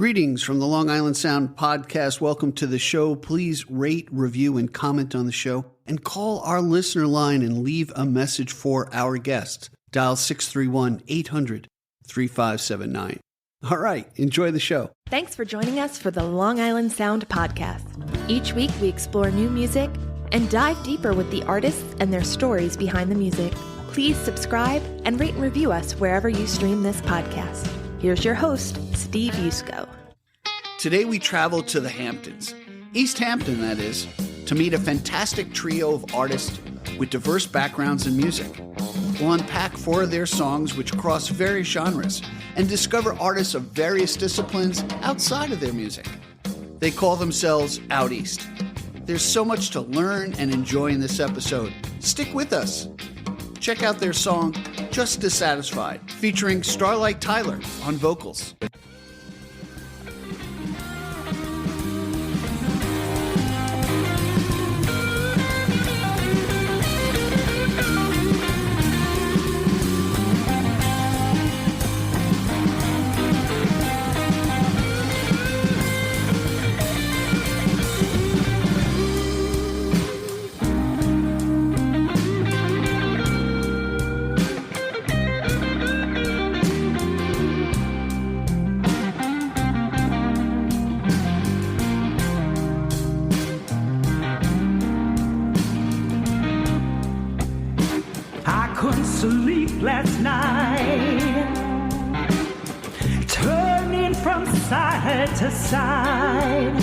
Greetings from the Long Island Sound podcast. Welcome to the show. Please rate, review, and comment on the show. And call our listener line and leave a message for our guests. Dial 631-800-3579. All right, enjoy the show. Thanks for joining us for the Long Island Sound podcast. Each week we explore new music and dive deeper with the artists and their stories behind the music. Please subscribe and rate and review us wherever you stream this podcast. Here's your host, Steve Yusko. Today we travel to the Hamptons, East Hampton that is, to meet a fantastic trio of artists with diverse backgrounds in music. We'll unpack 4 of their songs which cross various genres and discover artists of various disciplines outside of their music. They call themselves Out East. There's so much to learn and enjoy in this episode. Stick with us. Check out their song, Just Dissatisfied, featuring Starlight Tyler on vocals. Sleep last night, turning from side to side.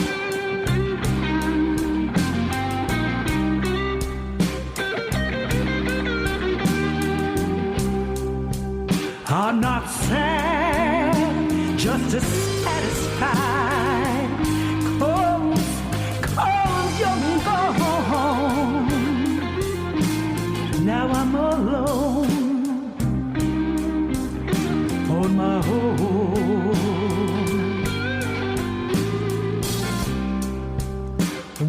I'm not sad, just dissatisfied. 'Cause you're gone. Now I'm alone on my own.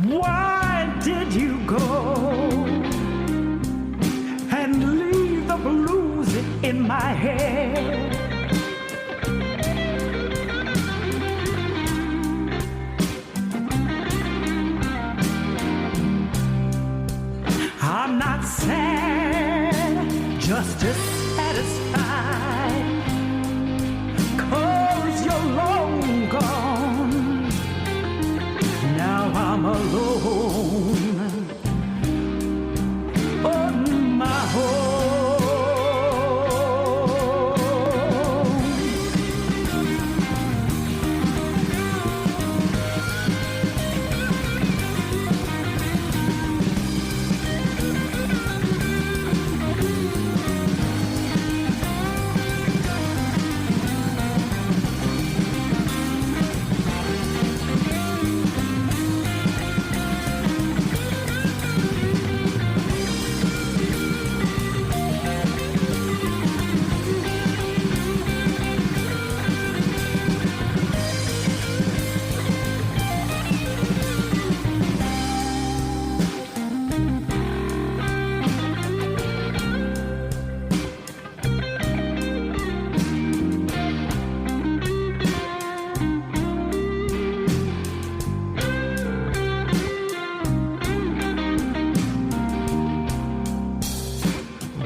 Why did you go and leave the blues in my head? I'm not sad, just dissatisfied. 'Cause you're long gone. Now I'm alone on my own.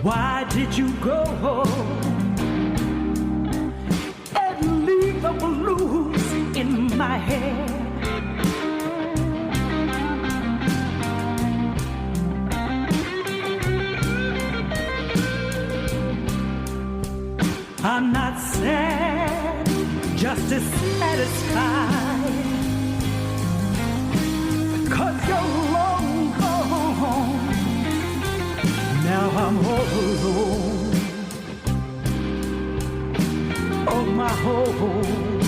Why did you go and leave the blues in my head? I'm not sad, just dissatisfied. 'Cause you're long gone. Now I'm all alone on my own.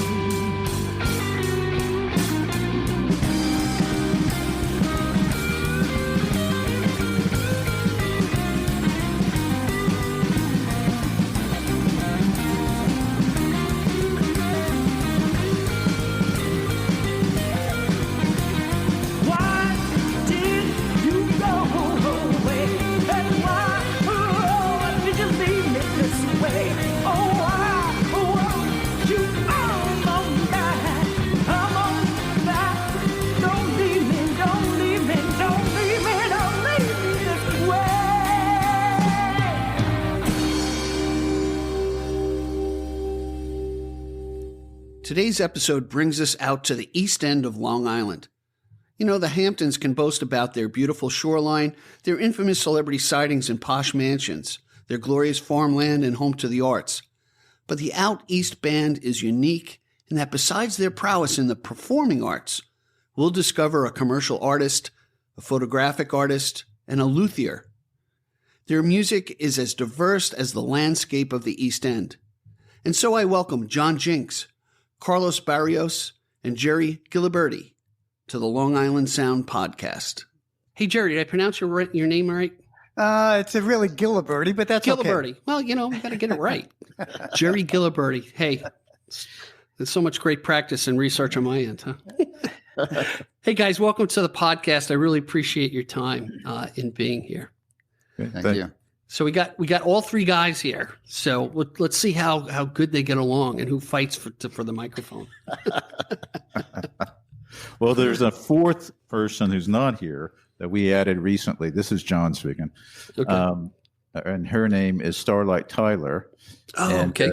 Why did you go away? And why did you leave me this way? Oh, why you Today's episode brings us out to the east end of Long Island. You know, the Hamptons can boast about their beautiful shoreline, their infamous celebrity sightings and posh mansions, their glorious farmland and home to the arts. But the Out East Band is unique in that besides their prowess in the performing arts, we'll discover a commercial artist, a photographic artist, and a luthier. Their music is as diverse as the landscape of the East End. And so I welcome John Jinks, Carlos Barrios, and Gerry Giliberti to the Long Island Sound podcast. Hey, Gerry, did I pronounce your name right? It's a really Giliberti, but that's Giliberti. okay. Well, you know, we got to get it right. Gerry Giliberti. Hey, there's so much great practice and research on my end, huh? Hey, guys, welcome to the podcast. I really appreciate your time in being here. Thank you. So we got all three guys here. So let's see how good they get along and who fights for the microphone. Well, there's a fourth person who's not here that we added recently. This is John speaking. Okay. And her name is Starlight Tyler. Oh, and, okay.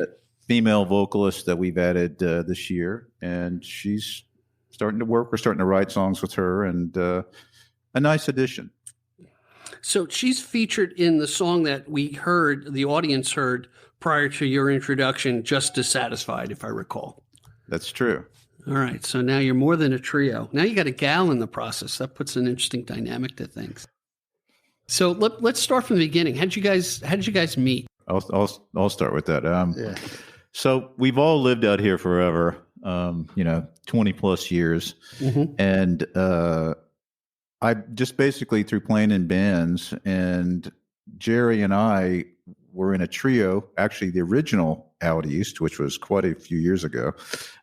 Female vocalist that we've added this year. And she's starting to work. We're starting to write songs with her, and a nice addition. So she's featured in the song that the audience heard prior to your introduction, Just Dissatisfied, if I recall. That's true. All right. So now you're more than a trio. Now you got a gal in the process. That puts an interesting dynamic to things. So let's start from the beginning. How did you guys meet? I'll start with that. So we've all lived out here forever, 20 plus years. Mm-hmm. And I just basically through playing in bands, and Gerry and I were in a trio, actually the original Out East, which was quite a few years ago,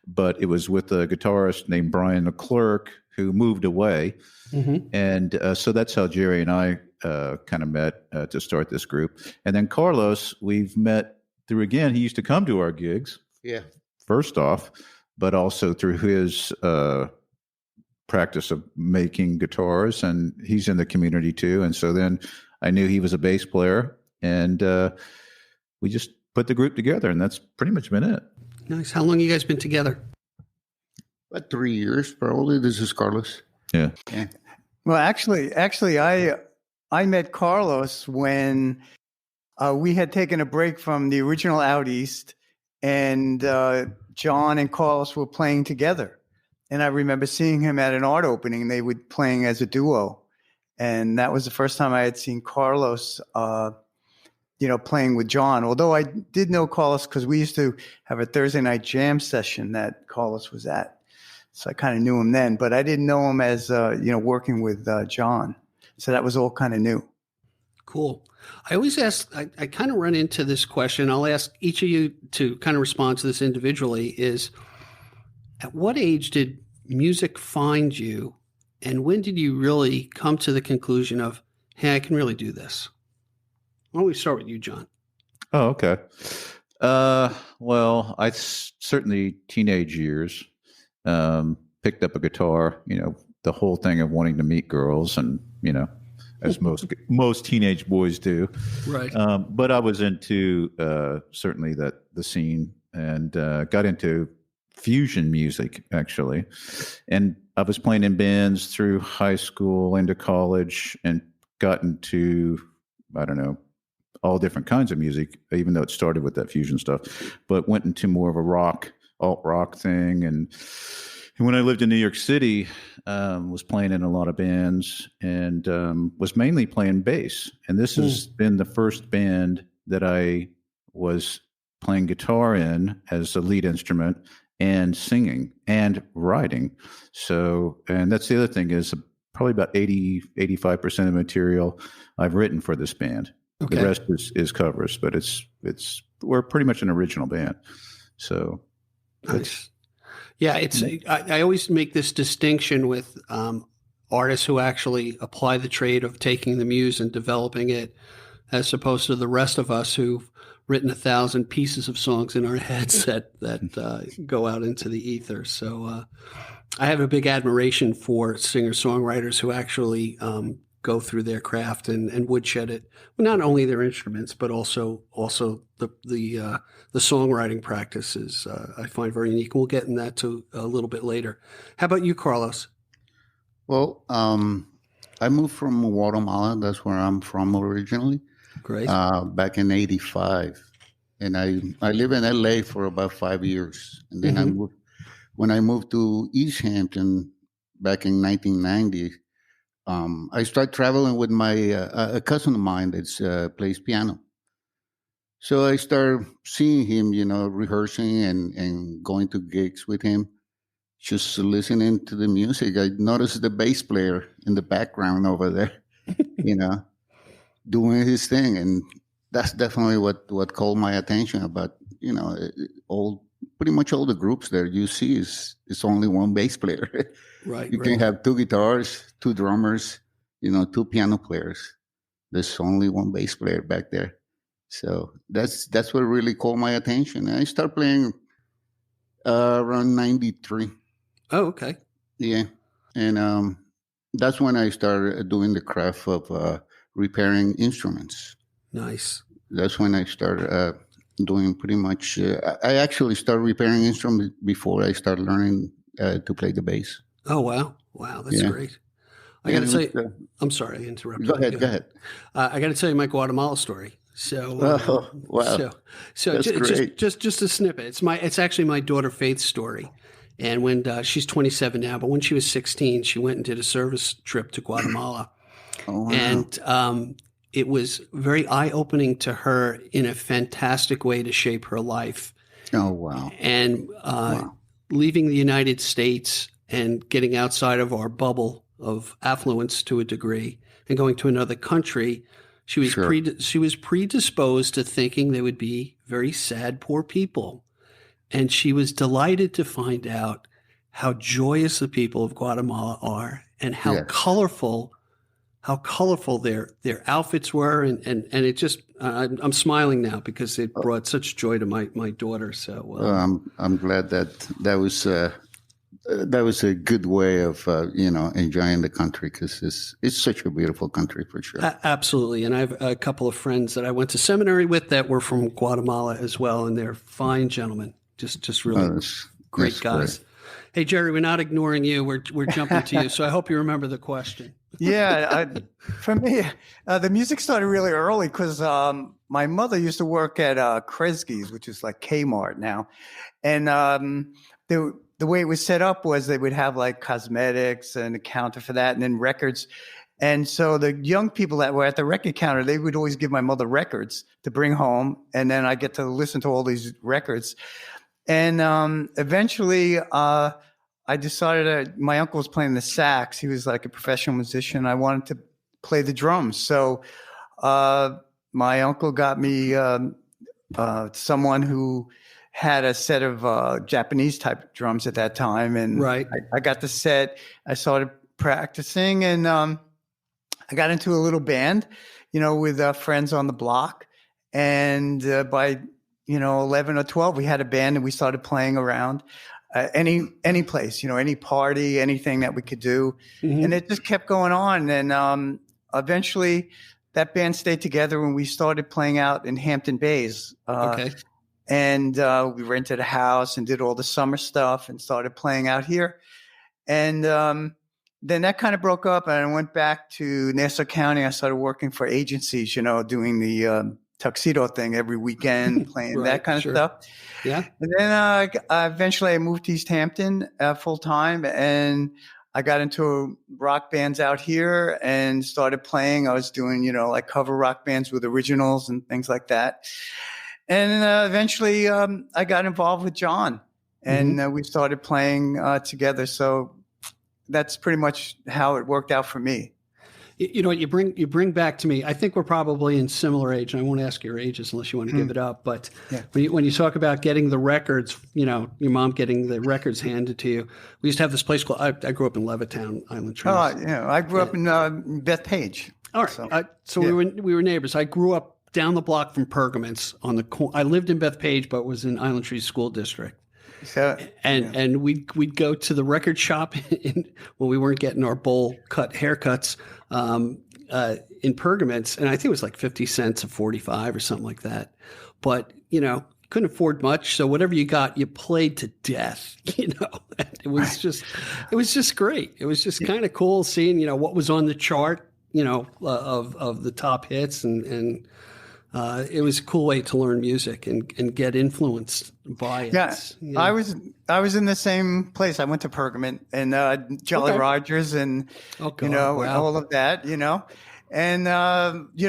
but it was with a guitarist named Brian McClurk who moved away. Mm-hmm. And so that's how Gerry and I kind of met to start this group. And then Carlos, we've met through, again, he used to come to our gigs. Yeah. First off, but also through his practice of making guitars, and he's in the community too. And so then I knew he was a bass player, and we just put the group together, and that's pretty much been it. Nice. How long you guys been together? About 3 years, probably. This is Carlos. Yeah. Well, actually, I met Carlos when we had taken a break from the original Out East, and John and Carlos were playing together. And I remember seeing him at an art opening. They were playing as a duo. And that was the first time I had seen Carlos, playing with John. Although I did know Carlos because we used to have a Thursday night jam session that Carlos was at. So I kind of knew him then. But I didn't know him as, working with John. So that was all kind of new. Cool. I always ask, I kind of run into this question. I'll ask each of you to kind of respond to this individually is, at what age did music find you, and when did you really come to the conclusion of, hey, I can really do this? Why don't we start with you, John? Oh, okay. Well, I certainly teenage years, picked up a guitar, the whole thing of wanting to meet girls and, as most teenage boys do. Right. But I was into certainly the scene, and got into fusion music, actually. And I was playing in bands through high school into college, and got into, all different kinds of music, even though it started with that fusion stuff, but went into more of a alt rock thing. And when I lived in New York City, was playing in a lot of bands, and was mainly playing bass. And this has been the first band that I was playing guitar in as a lead instrument, and singing and writing. So, and that's the other thing is probably about 85% of the material I've written for this band. Okay. The rest is covers, but we're pretty much an original band. So nice. Yeah, I always make this distinction with artists who actually apply the trade of taking the muse and developing it, as opposed to the rest of us who've written 1,000 pieces of songs in our heads that go out into the ether. So I have a big admiration for singer-songwriters who actually go through their craft and woodshed it. Well, not only their instruments, but also the songwriting practices. I find very unique. We'll get in that to a little bit later. How about you, Carlos? Well, I moved from Guatemala. That's where I'm from originally. Great. Back in '85, and I lived in LA for about 5 years, and then when I moved to East Hampton back in 1990. I started traveling with a cousin of mine that plays piano. So I started seeing him, rehearsing and going to gigs with him, just listening to the music. I noticed the bass player in the background over there, doing his thing. And that's definitely what called my attention about, pretty much all the groups there you see is only one bass player. Right. You can have 2 guitars, 2 drummers, 2 piano players. There's only one bass player back there. So that's what really called my attention. And I started playing around 93. Oh, okay. Yeah. And that's when I started doing the craft of repairing instruments. Nice. That's when I started doing pretty much, I actually started repairing instruments before I started learning to play the bass. Oh, wow. Wow. That's great. I got to tell you, I'm sorry, I interrupted. Go ahead. I got to tell you my Guatemala story. So, wow. So That's just a snippet. It's actually my daughter Faith's story. And when she's 27 now, but when she was 16, she went and did a service trip to Guatemala. Oh, wow. And it was very eye-opening to her in a fantastic way to shape her life. Oh, wow. And leaving the United States and getting outside of our bubble of affluence to a degree and going to another country, she was she was predisposed to thinking they would be very sad, poor people. And she was delighted to find out how joyous the people of Guatemala are and how colorful their outfits were. And it just, I'm smiling now because it brought such joy to my daughter. So I'm glad that was a good way of, enjoying the country because it's such a beautiful country for sure. Absolutely. And I have a couple of friends that I went to seminary with that were from Guatemala as well. And they're fine gentlemen, just really great guys. Great. Hey, Gerry, we're not ignoring you. We're jumping to you. So I hope you remember the question. Yeah. For me, the music started really early because my mother used to work at Kresge's, which is like Kmart now. And the way it was set up was they would have like cosmetics and a counter for that and then records. And so the young people that were at the record counter, they would always give my mother records to bring home. And then I get to listen to all these records. And eventually I decided my uncle was playing the sax. He was like a professional musician. I wanted to play the drums. So my uncle got me someone who had a set of Japanese type drums at that time. And I got the set. I started practicing and I got into a little band, with friends on the block. And by 11 or 12, we had a band and we started playing around any place, any party, anything that we could do. Mm-hmm. And it just kept going on. And eventually that band stayed together when we started playing out in Hampton Bays. And we rented a house and did all the summer stuff and started playing out here. And then that kind of broke up and I went back to Nassau County. I started working for agencies, doing the tuxedo thing every weekend, playing that kind of stuff. Yeah. And then eventually I moved to East Hampton full time and I got into rock bands out here and started playing. I was doing, like cover rock bands with originals and things like that. And eventually I got involved with John and we started playing together. So that's pretty much how it worked out for me. You know what you bring back to me. I think we're probably in similar age, and I won't ask your ages unless you want to give it up. But when you talk about getting the records, your mom getting the records handed to you. We used to have this place called. I grew up in Levittown, Island Trees. I grew up in Bethpage. All right, so we were neighbors. I grew up down the block from Pergaments on the. I lived in Bethpage, but was in Island Trees School District. So, and we'd go to the record shop when we weren't getting our bowl cut haircuts. in Pergaments, and I think it was like 50 cents a 45 or something like that. But, couldn't afford much. So whatever you got, you played to death, It was just great. It was just kind of cool seeing, what was on the chart, of the top hits. And it was a cool way to learn music and get influenced by it. Yeah. I was in the same place. I went to Pergament and Jolly Rogers and, all of that, And,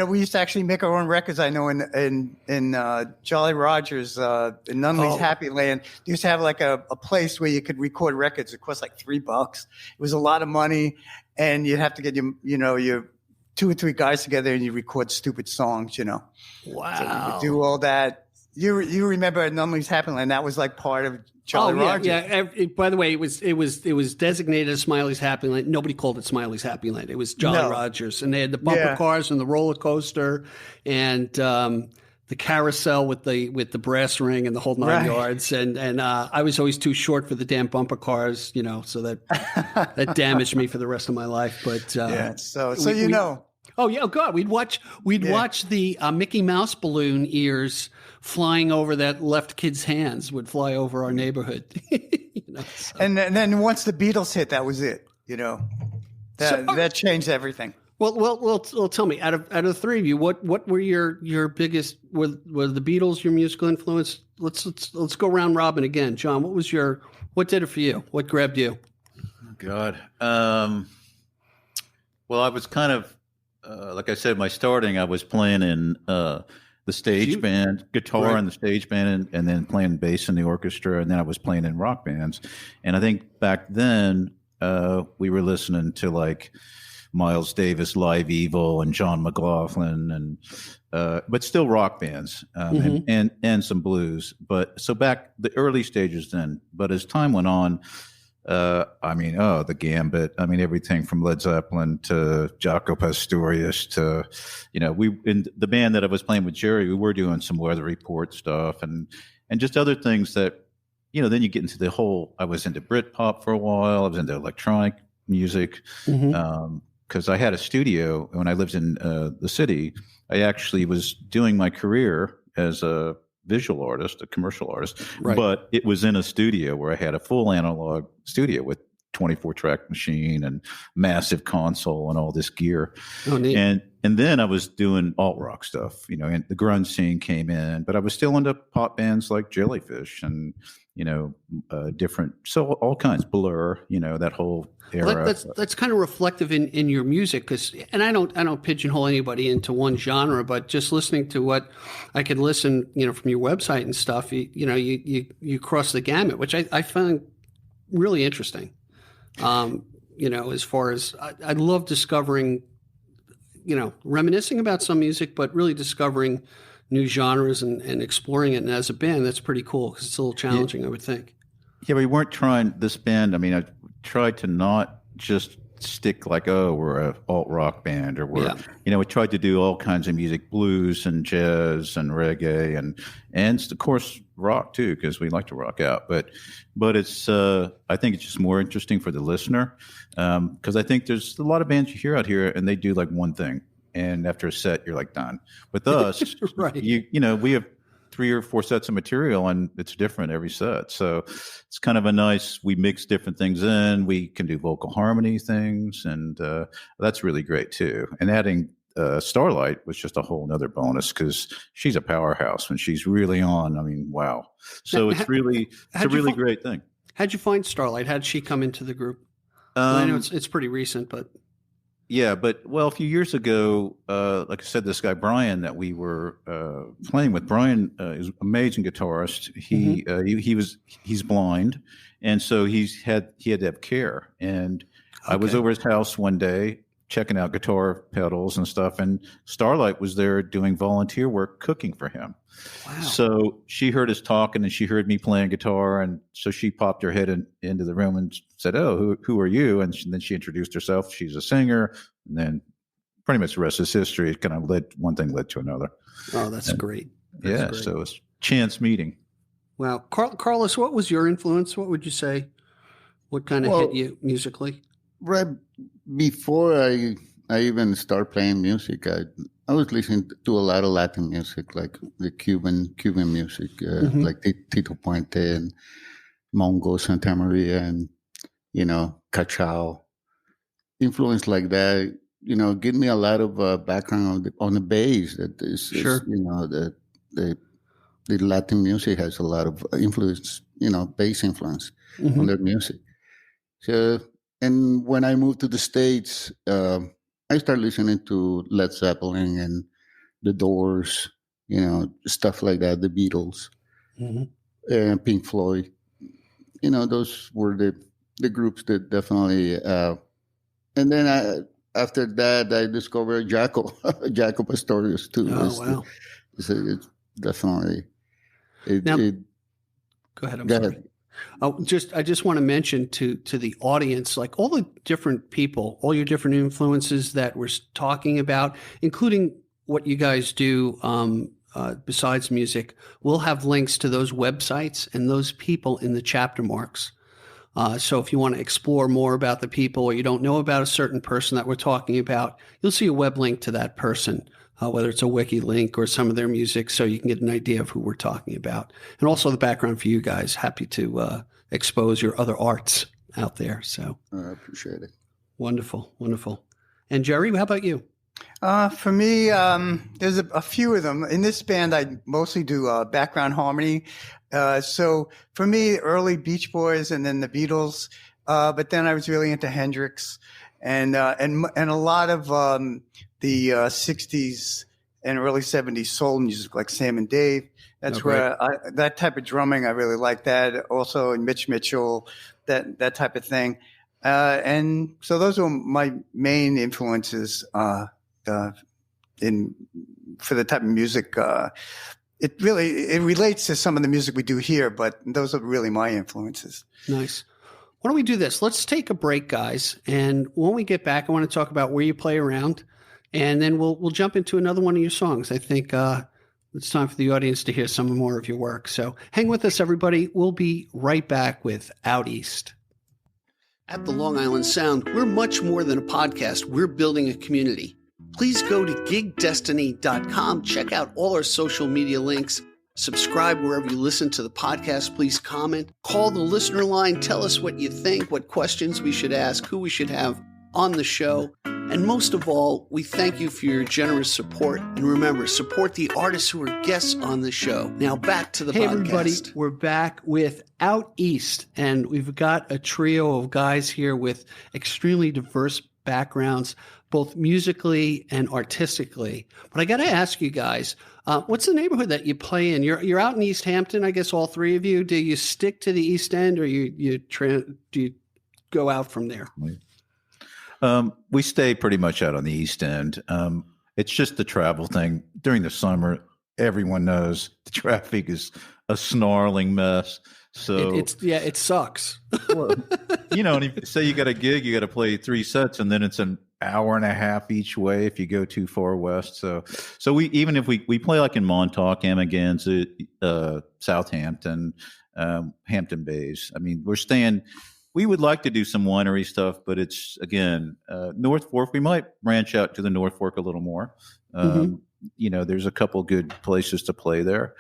we used to actually make our own records. I know in Jolly Rogers, in Nunley's Happy Land, they used to have like a place where you could record records. It cost like $3. It was a lot of money. And you'd have to get your 2 or 3 guys together and you record stupid songs, Wow. So you could do all that. You remember at Nunley's Happy Land, that was like part of Jolly Rogers. Yeah. By the way, it was designated as Smiley's Happy Land. Nobody called it Smiley's Happy Land. It was Jolly Rogers, and they had the bumper cars and the roller coaster and the carousel with the brass ring and the whole 9 yards. And I was always too short for the damn bumper cars, so that damaged me for the rest of my life. But Oh yeah, God! We'd watch the Mickey Mouse balloon ears flying over that left kid's hands would fly over our neighborhood. So. And then once the Beatles hit, that was it. That changed everything. Well, tell me, out of the three of you, what were your biggest? Were the Beatles your musical influence? Let's go round robin again. John, what did it for you? What grabbed you? Oh, God. Well, I was kind of. Like I said, I was playing in the stage band, guitar in the stage band, and then playing bass in the orchestra, and then I was playing in rock bands. And I think back then we were listening to like Miles Davis, Live Evil, and John McLaughlin, and but still rock bands and some blues. But so back the early stages then. But as time went on. The gambit. Everything from Led Zeppelin to Jaco Pastorius to, we in the band that I was playing with Gerry, we were doing some Weather Report stuff and just other things that, then you get into the whole. I was into Britpop for a while. I was into electronic music because I had a studio when I lived in the city. I actually was doing my career as a visual artist, a commercial artist, but it was in a studio where I had a full analog studio with 24-track machine and massive console and all this gear. Oh, neat. And then I was doing alt rock stuff, and the grunge scene came in, but I was still into pop bands like Jellyfish and different, so all kinds, Blur, that whole era. Well, that's kind of reflective in your music, and I don't pigeonhole anybody into one genre, but just listening to what I could listen, from your website and stuff, you cross the gamut, which I find really interesting. As far as I love discovering, reminiscing about some music, but really discovering new genres and exploring it. And as a band, that's pretty cool because it's a little challenging, I would think. Yeah, we weren't trying this band. I tried to not just stick like, we're a alt rock band or we're, we tried to do all kinds of music, blues and jazz and reggae and of course rock too, because we like to rock out. But it's, I think it's just more interesting for the listener. Because I think there's a lot of bands you hear out here and they do like one thing. And after a set, you're like done. With us, we have 3 or 4 sets of material, and it's different every set. So it's kind of we mix different things in. We can do vocal harmony things, and that's really great too. And adding Starlight was just a whole nother bonus because she's a powerhouse when she's really on. Wow. So it's a really great thing. How'd you find Starlight? How'd she come into the group? I know it's pretty recent, but. Yeah, but a few years ago, like I said, this guy Brian that we were playing with, Brian is an amazing guitarist. He's blind, and so he had to have care. And I was over his house one day checking out guitar pedals and stuff, and Starlight was there doing volunteer work, cooking for him. Wow. So she heard us talking, and she heard me playing guitar, and so she popped her head into the room and said, "Oh, who are you?" And then she introduced herself. She's a singer, and then pretty much the rest is history. It kind of one thing led to another. Oh, that's great. Great. So it's chance meeting. Wow, Carlos, what was your influence? What would you say? What kind of hit you musically? Right before I even started playing music. I was listening to a lot of Latin music, like the Cuban music, like Tito Puente and Mongo, Santa Maria, and Cachao. Influence like that, give me a lot of background on the bass. That is, the Latin music has a lot of influence, bass influence on their music. So, and when I moved to the States, I started listening to Led Zeppelin and The Doors, stuff like that, the Beatles, and Pink Floyd. Those were the groups that definitely. And then after that, I discovered Jaco Pastorius too. Oh, wow. It's definitely. Go ahead. I'm sorry. I just want to mention to the audience, like all the different people, all your different influences that we're talking about, including what you guys do besides music. We'll have links to those websites and those people in the chapter marks. So if you want to explore more about the people, or you don't know about a certain person that we're talking about, you'll see a web link to that person, whether it's a wiki link or some of their music, so you can get an idea of who we're talking about. And also the background for you guys. Happy to expose your other arts out there. So I appreciate it. Wonderful, wonderful. And Gerry, how about you? For me, there's a few of them. In this band, I mostly do background harmony. So for me, early Beach Boys and then the Beatles. But then I was really into Hendrix and a lot of the 60s and early 70s soul music, like Sam and Dave. That's where that type of drumming, I really like that. Also, Mitch Mitchell, that type of thing. And so those were my main influences for the type of music. It relates to some of the music we do here, but those are really my influences. Nice. Why don't we do this? Let's take a break, guys. And when we get back, I want to talk about where you play around, and then we'll jump into another one of your songs. I think it's time for the audience to hear some more of your work. So hang with us, everybody. We'll be right back with Out East. At the Long Island Sound, we're much more than a podcast. We're building a community. Please go to gigdestiny.com, check out all our social media links, subscribe wherever you listen to the podcast, please comment, call the listener line, tell us what you think, what questions we should ask, who we should have on the show. And most of all, we thank you for your generous support. And remember, support the artists who are guests on the show. Now back to the podcast. Hey everybody, we're back with Out East, and we've got a trio of guys here with extremely diverse backgrounds, both musically and artistically. But I got to ask you guys, what's the neighborhood that you play in? You're out in East Hampton, I guess all three of you. Do you stick to the East End, or do you go out from there? We stay pretty much out on the East End. It's just the travel thing. During the summer, everyone knows the traffic is a snarling mess. So it sucks. Well, and if, say you got a gig, you got to play 3 sets, and then it's an hour and a half each way if you go too far west. So we, even if we play like in Montauk, Amagansett, Southampton, Hampton Bays. I mean, we would like to do some winery stuff, but it's, again, North Fork. We might branch out to the North Fork a little more. There's a couple good places to play there.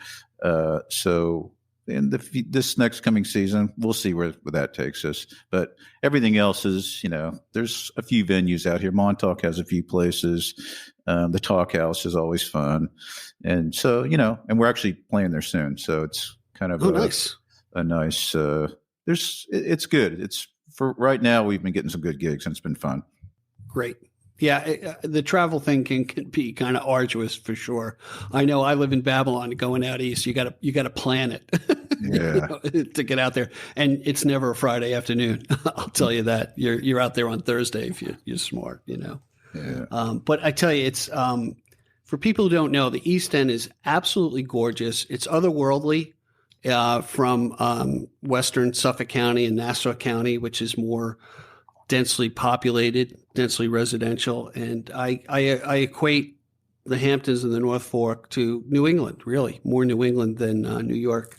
So in this next coming season, we'll see where that takes us. But everything else is, there's a few venues out here. Montauk has a few places. The Talk House is always fun. And so, and we're actually playing there soon. So it's kind of nice. A nice, it's good. It's for right now, we've been getting some good gigs and it's been fun. Great. Yeah, the travel thing can be kind of arduous for sure. I know I live in Babylon. Going out east, you got to plan it to get out there, and it's never a Friday afternoon. I'll tell you that. You're out there on Thursday if you're smart. Yeah. But I tell you, it's for people who don't know, the East End is absolutely gorgeous. It's otherworldly from western Suffolk County and Nassau County, which is more densely populated, densely residential, and I equate the Hamptons and the North Fork to New England, really more New England than New York,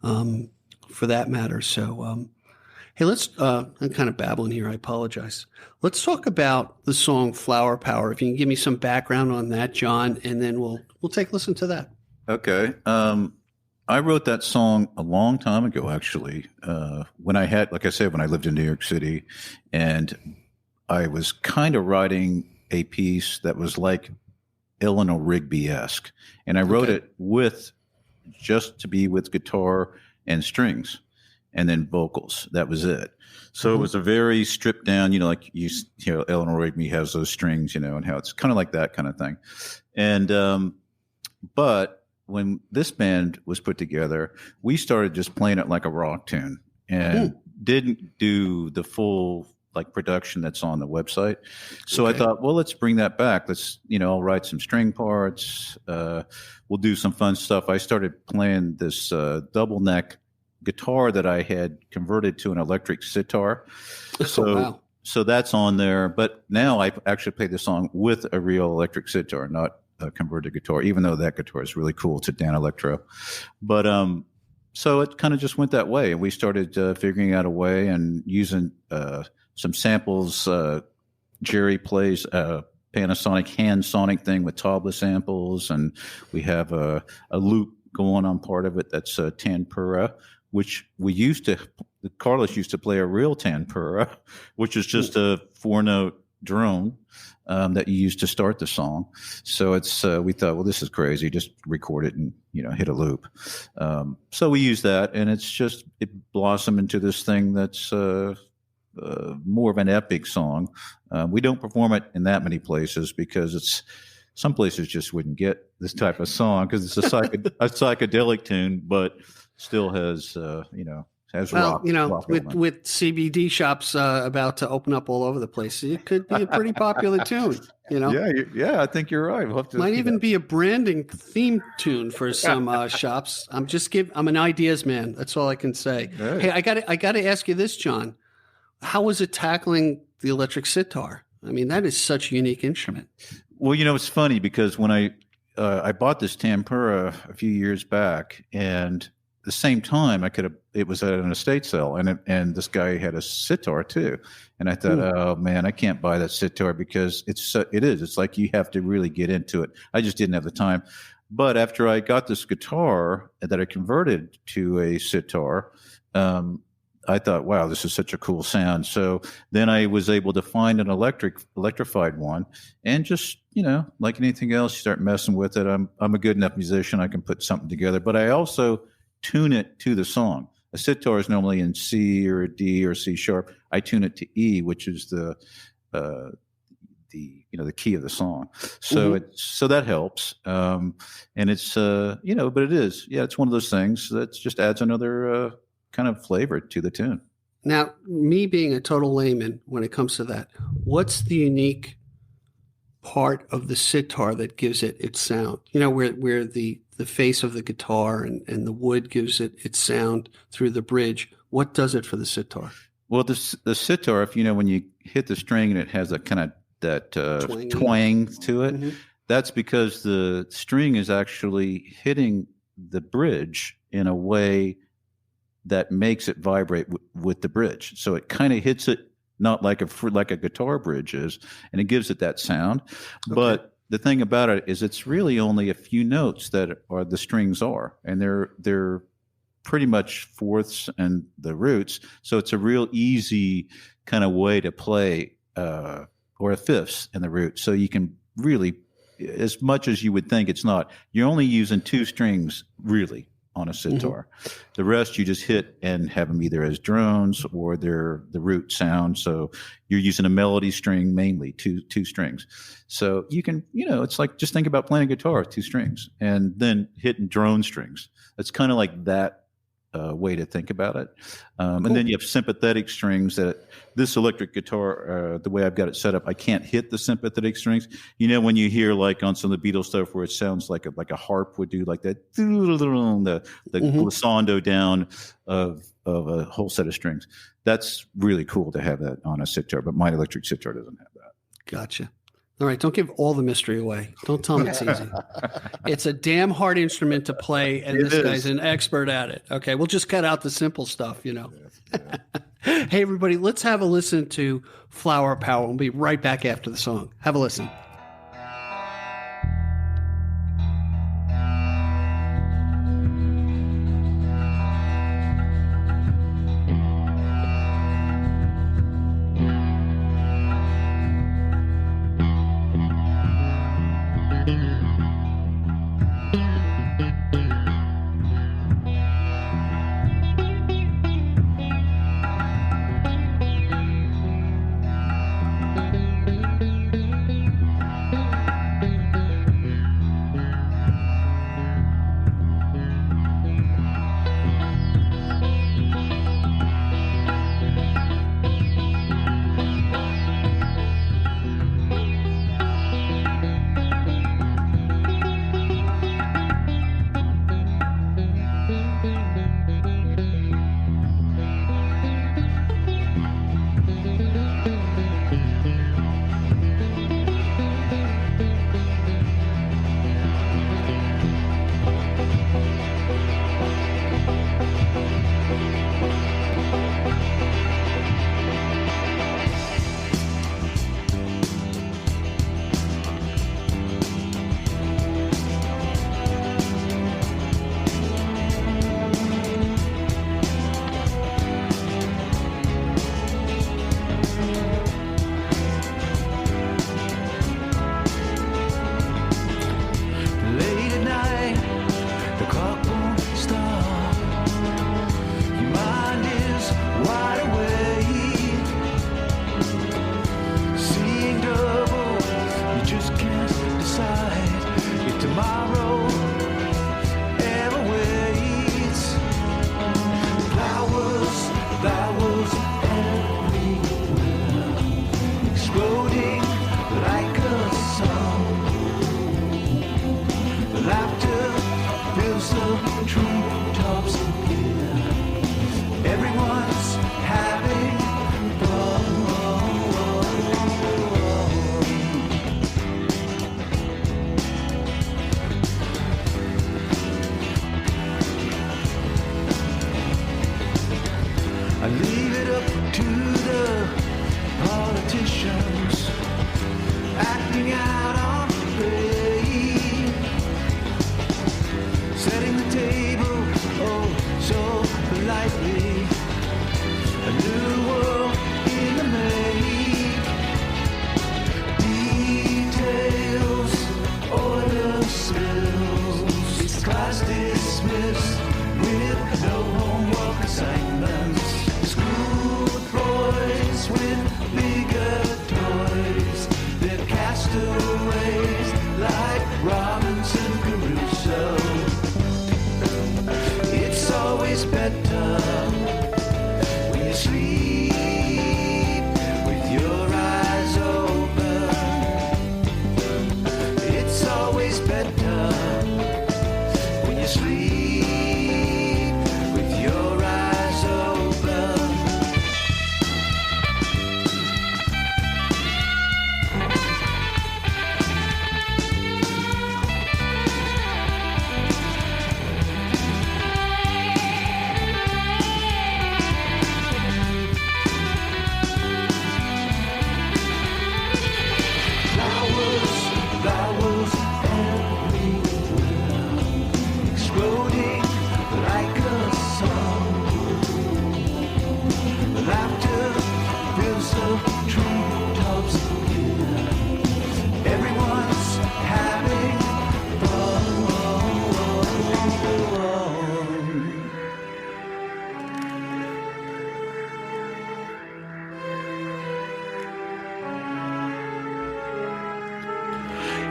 for that matter. So, Hey, I'm kind of babbling here. I apologize. Let's talk about the song Flower Power. If you can give me some background on that, John, and then we'll take a listen to that. Okay. I wrote that song a long time ago, actually, when I lived in New York City, and I was kind of writing a piece that was like Eleanor Rigby-esque, and I wrote it with guitar and strings, and then vocals. That was it. So it was a very stripped down, like Eleanor Rigby has those strings, and how it's kind of like that kind of thing. And but when this band was put together, we started just playing it like a rock tune and didn't do the full like production that's on the website. So I thought, well, let's bring that back. Let's, I'll write some string parts. We'll do some fun stuff. I started playing this double neck guitar that I had converted to an electric sitar. So that's on there. But now I actually play the song with a real electric sitar, not a converted guitar, even though that guitar is really cool. It's a Dan Electro. But so it kind of just went that way. And we started figuring out a way and using some samples. Gerry plays a Panasonic hand sonic thing with tabla samples, and we have a loop going on part of it that's a tanpura, which Carlos used to play a real tanpura, which is just a 4-note drone that you use to start the song. So it's we thought, well, this is crazy. Just record it and hit a loop. So we use that, and it blossomed into this thing that's more of an epic song. We don't perform it in that many places because some places just wouldn't get this type of song because it's a psychedelic tune, but still has rock. With CBD shops about to open up all over the place, it could be a pretty popular tune. Yeah, I think you're right. We'll have to might even be a branding theme tune for some shops. I'm an ideas man. That's all I can say. Hey, I got to ask you this, John. How was it tackling the electric sitar? I mean, that is such a unique instrument. Well, it's funny because when I bought this Tampura a few years back, and the same time it was at an estate sale, and this guy had a sitar too, and I thought, oh man, I can't buy that sitar because it's like you have to really get into it. I just didn't have the time. But after I got this guitar that I converted to a sitar, I thought, wow, this is such a cool sound. So then I was able to find an electrified one, and just, like anything else, you start messing with it. I'm a good enough musician. I can put something together, but I also tune it to the song. A sitar is normally in C or a D or C sharp. I tune it to E, which is the key of the song. So so that helps. And it's, but it is, it's one of those things that just adds another, kind of flavor to the tune. Now, me being a total layman when it comes to that, what's the unique part of the sitar that gives it its sound? Where the face of the guitar and the wood gives it its sound through the bridge. What does it for the sitar? Well, the sitar, if when you hit the string and it has that kind of twang to it, that's because the string is actually hitting the bridge in a way that makes it vibrate with the bridge. So it kind of hits it not like a guitar bridge is, and it gives it that sound. Okay. But the thing about it is it's really only a few notes that are the strings are, and they're pretty much fourths and the roots. So it's a real easy kind of way to play, or a fifths and the root. So you can really, as much as you would think it's not, you're only using 2 strings really on a sitar. The rest you just hit and have them either as drones or they're the root sound. So you're using a melody string mainly, two strings. So you can, it's like, just think about playing a guitar with 2 strings and then hitting drone strings. It's kind of like that way to think about it. And then you have sympathetic strings that this electric guitar, the way I've got it set up, I can't hit the sympathetic strings. When you hear like on some of the Beatles stuff where it sounds like a harp would do, like that, the glissando down of a whole set of strings. That's really cool to have that on a sitar, but my electric sitar doesn't have that. Gotcha. All right, don't give all the mystery away. Don't tell them it's easy. It's a damn hard instrument to play, and this guy's an expert at it. Okay, we'll just cut out the simple stuff, Yeah. Hey, everybody, let's have a listen to Flower Power. We'll be right back after the song. Have a listen.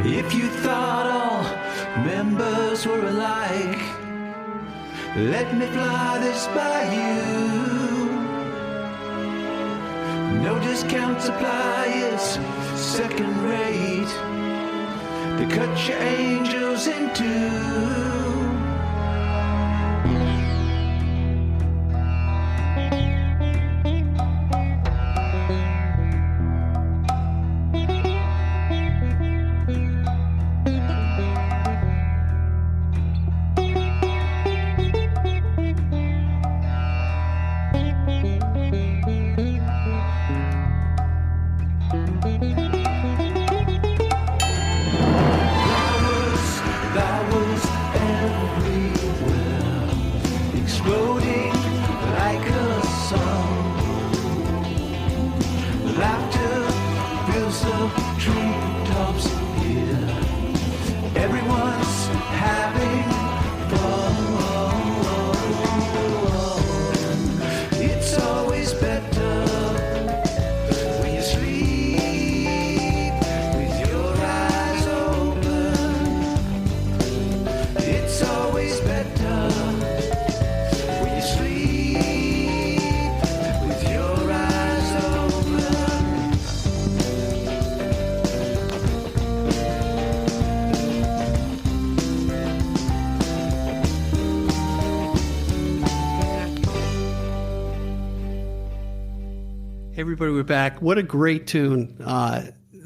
If you thought all members were alike, let me fly this by you. No discount supply is second rate. They cut your angels in two. Everybody, we're back. What a great tune,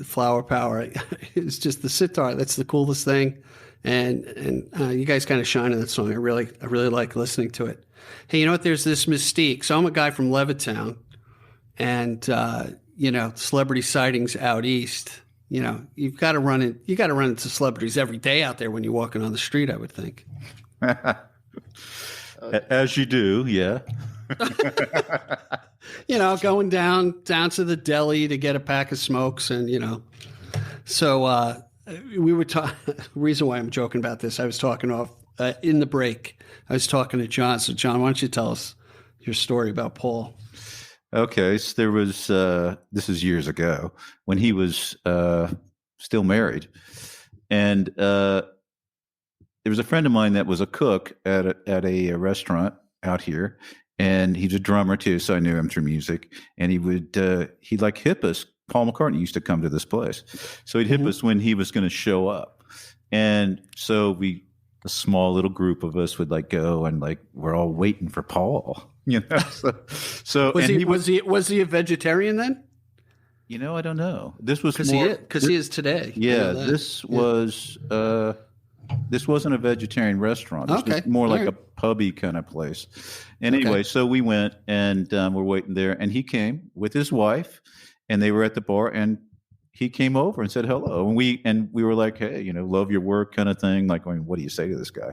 Flower Power. It's just the sitar. That's the coolest thing. And you guys kind of shine in that song. I really like listening to it. Hey, you know what? There's this mystique. So I'm a guy from Levittown, and celebrity sightings out east. You've got to run into celebrities every day out there when you're walking on the street, I would think. As you do, yeah. Going down to the deli to get a pack of smokes, and so we were talking. Reason why I'm joking about this, I was talking off in the break. I was talking to John. So John, why don't you tell us your story about Paul? Okay, so there was this is years ago when he was still married, and there was a friend of mine that was a cook at a restaurant out here, and he's a drummer too, so I knew him through music. And he'd like hip us. Paul McCartney used to come to this place, so he'd hip us when he was going to show up, and so a small little group of us would like go, and like we're all waiting for Paul. So was he a vegetarian then? I don't know. This was because he is today. Yeah, this wasn't a vegetarian restaurant. This was more like a pubby kind of place. Anyway, so we went, and we're waiting there, and he came with his wife, and they were at the bar, and he came over and said hello, and we were like, hey, love your work kind of thing. Like, what do you say to this guy?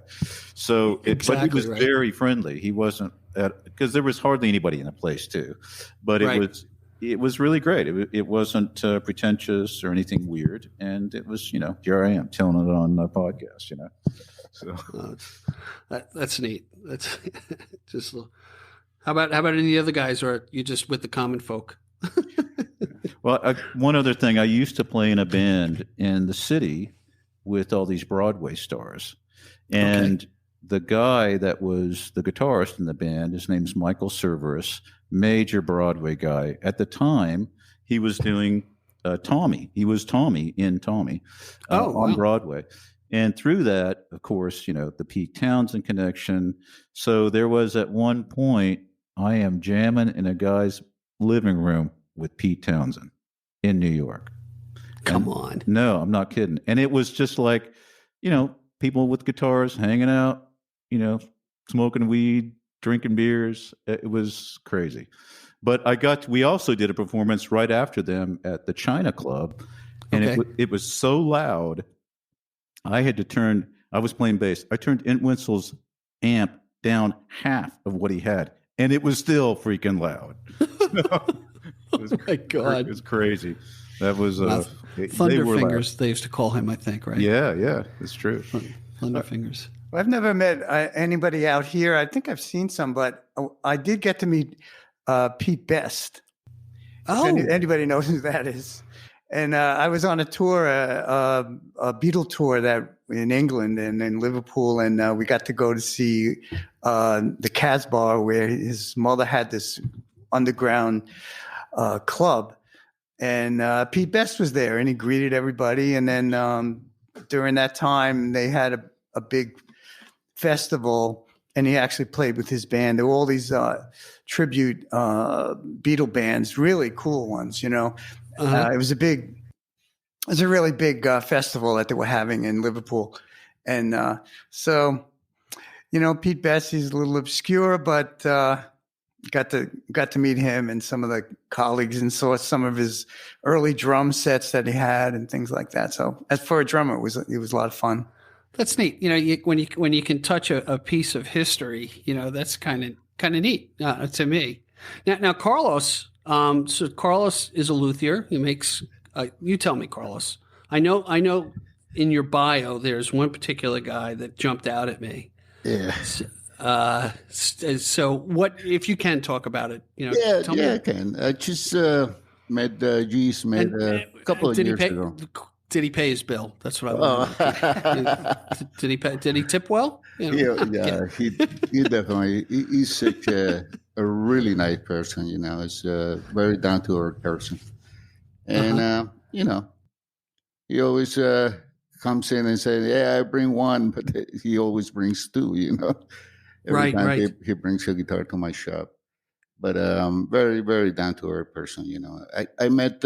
So, but he was very friendly. He wasn't because there was hardly anybody in the place too, but it was really great. It wasn't pretentious or anything weird, and it was here I am telling it on a podcast. So that's neat. That's just how about any other guys, or are you just with the common folk? Well, one other thing, I used to play in a band in the city with all these Broadway stars. And the guy that was the guitarist in the band, his name's Michael Cerverus, major Broadway guy. At the time, he was doing Tommy. He was Tommy in Tommy on Broadway. And through that, of course, the Pete Townsend connection. So there was at one point, I am jamming in a guy's living room with Pete Townsend in New York. Come on. No, I'm not kidding. And it was just like, people with guitars hanging out, smoking weed, drinking beers. It was crazy. But we also did a performance right after them at the China Club. And it was so loud. I was playing bass. I turned Entwistle's amp down half of what he had. And it was still freaking loud. My God. It was crazy. That was Thunderfingers, they used to call him, I think, right? Yeah, it's true. Thunderfingers. Well, I've never met anybody out here. I think I've seen some, but I did get to meet Pete Best. Oh. If anybody knows who that is. And I was on a tour, a Beatle tour that in England and in Liverpool, and we got to go to see the Casbah, where his mother had this underground club, and Pete Best was there, and he greeted everybody. And then during that time, they had a big festival, and he actually played with his band. There were all these tribute Beatle bands, really cool ones, It was a really big festival that they were having in Liverpool. And so, Pete Best, he's a little obscure, but got to meet him and some of the colleagues, and saw some of his early drum sets that he had and things like that. So as for a drummer, it was a lot of fun. That's neat. When you can touch a piece of history, that's kind of neat to me. Now Carlos. So Carlos is a luthier. He makes. You tell me, Carlos. I know. In your bio, there's one particular guy that jumped out at me. Yeah. So what, if you can talk about it? Tell me. I can. I just met G's a couple of years ago. Did he pay his bill? That's what I want. Did he pay? Did he tip well? Yeah. He definitely. He's such a really nice person. He's a very down to earth person, and he always comes in and says, "Yeah, I bring one," but he always brings two. Every time he brings a guitar to my shop. but very, very down to earth person. You know, I met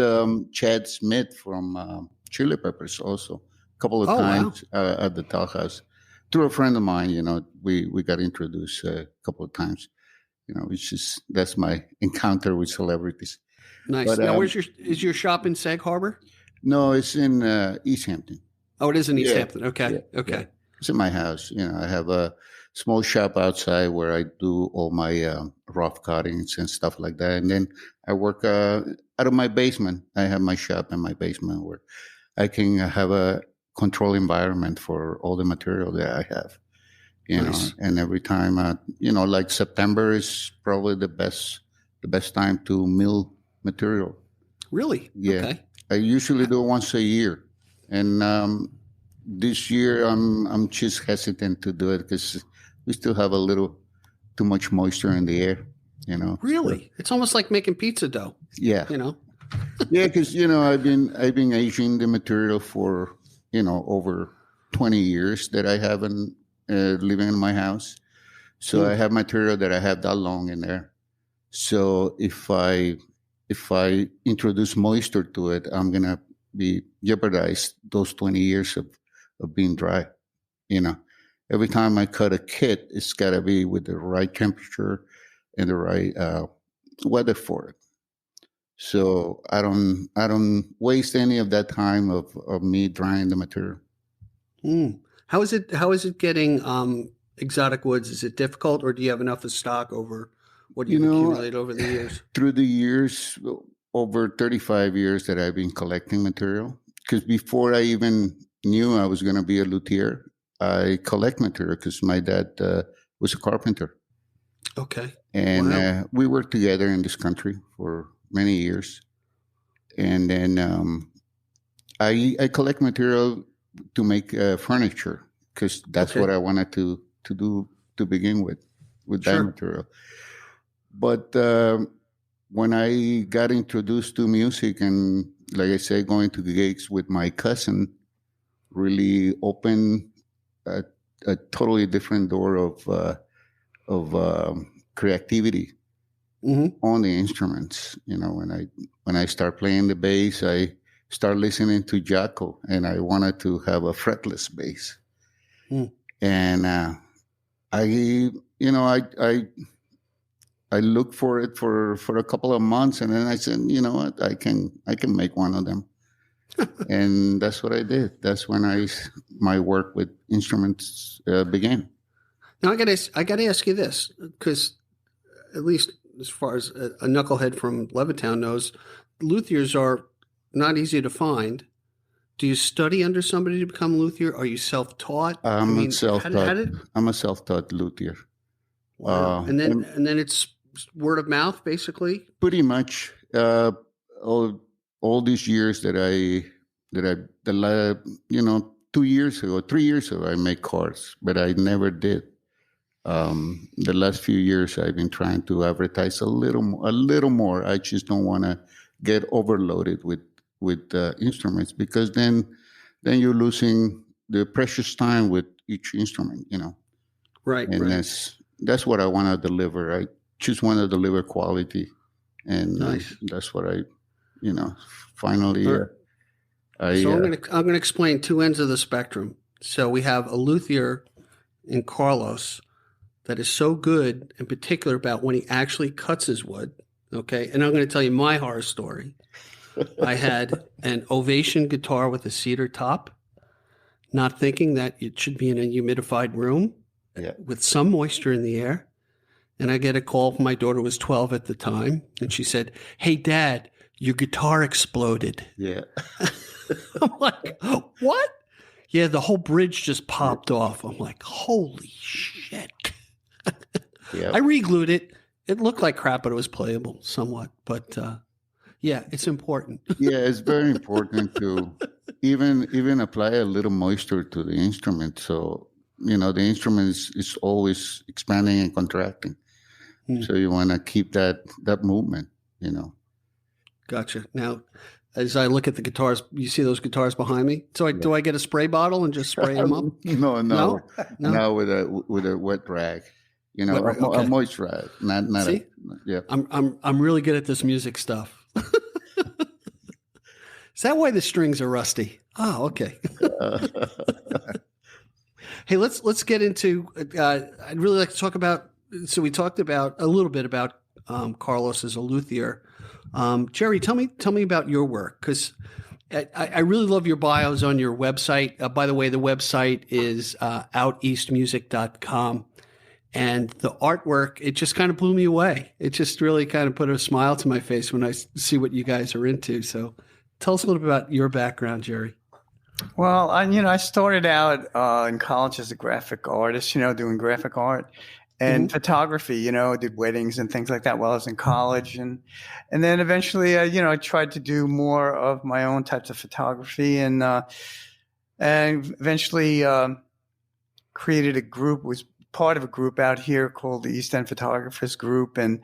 Chad Smith from Chili Peppers also a couple of times at the Tall House through a friend of mine. You know, we got introduced a couple of times. You know, that's my encounter with celebrities. Nice. But, now, is your shop in Sag Harbor? No, it's in East Hampton. Oh, it is in East Hampton. Okay. Yeah, okay. Yeah. It's in my house. You know, I have a small shop outside where I do all my rough cuttings and stuff like that. And then I work out of my basement. I have my shop in my basement where I can have a controlled environment for all the material that I have. You know, and every time, you know, like September is probably the best time to mill material. Really? Yeah. Okay. I usually do it once a year. And this year I'm just hesitant to do it because we still have a little too much moisture in the air, you know. Really? It's almost like making pizza dough. Yeah. You know? Yeah, because, you know, I've been aging the material for, you know, over 20 years that I haven't living in my house. So I have material that I have that long in there. So if I introduce moisture to it, I'm gonna be jeopardize those 20 years of being dry. You know, every time I cut a kit, it's gotta be with the right temperature and the right weather for it. So I don't waste any of that time of me drying the material. How is it getting exotic woods? Is it difficult, or do you have enough of stock over what you've accumulated over the years? Through the years, over 35 years that I've been collecting material, because before I even knew I was going to be a luthier, I collect material because my dad was a carpenter. Okay. And we worked together in this country for many years. And then I collect material to make furniture because that's what I wanted to do to begin with that material. But when I got introduced to music and, like I say, going to gigs with my cousin really opened a totally different door of creativity on the instruments. You know, when I start playing the bass, I start listening to Jaco, and I wanted to have a fretless bass. And I looked for it for a couple of months, and then I said, you know what, I can make one of them. And that's what I did. That's when my work with instruments began. Now I got to ask you this, because at least as far as a knucklehead from Levittown knows, luthiers are not easy to find. Do you study under somebody to become luthier? Are you self-taught? I'm self-taught. I'm a self-taught luthier. Wow. And then it's word of mouth, basically. Pretty much. All these years that I 3 years ago, I made cards, but I never did. The last few years, I've been trying to advertise a little more. I just don't want to get overloaded with instruments, because then you're losing the precious time with each instrument, you know. Right. And that's what I want to deliver. I just want to deliver quality, and that's what I, finally. So I'm going to explain two ends of the spectrum. So we have a luthier in Carlos that is so good, in particular, about when he actually cuts his wood. Okay, and I'm going to tell you my horror story. I had an Ovation guitar with a cedar top, not thinking that it should be in a humidified room with some moisture in the air. And I get a call from my daughter, was 12 at the time, and she said, "Hey, Dad, your guitar exploded." Yeah. I'm like, "What?" Yeah, the whole bridge just popped off. I'm like, "Holy shit." I re-glued it. It looked like crap, but it was playable somewhat. But it's important. Yeah, it's very important to even apply a little moisture to the instrument. So, the instrument is always expanding and contracting. So you want to keep that movement, Gotcha. Now, as I look at the guitars, you see those guitars behind me? So do I get a spray bottle and just spray them up? No, with a wet rag. You know, Right, okay. a moisturize, not See? yeah. I'm really good at this music stuff. Is that why the strings are rusty? Oh, okay. Hey, let's get into. I'd really like to talk about. So we talked about a little bit about Carlos as a luthier. Gerry, tell me about your work, because I really love your bios on your website. By the way, the website is outeastmusic.com. And the artwork, it just kind of blew me away. It just really kind of put a smile to my face when I see what you guys are into. So tell us a little bit about your background, Gerry. Well, I started out in college as a graphic artist, doing graphic art and photography, did weddings and things like that while I was in college. And then eventually, I tried to do more of my own types of photography and eventually created a group, was part of a group out here called the East End Photographers Group. And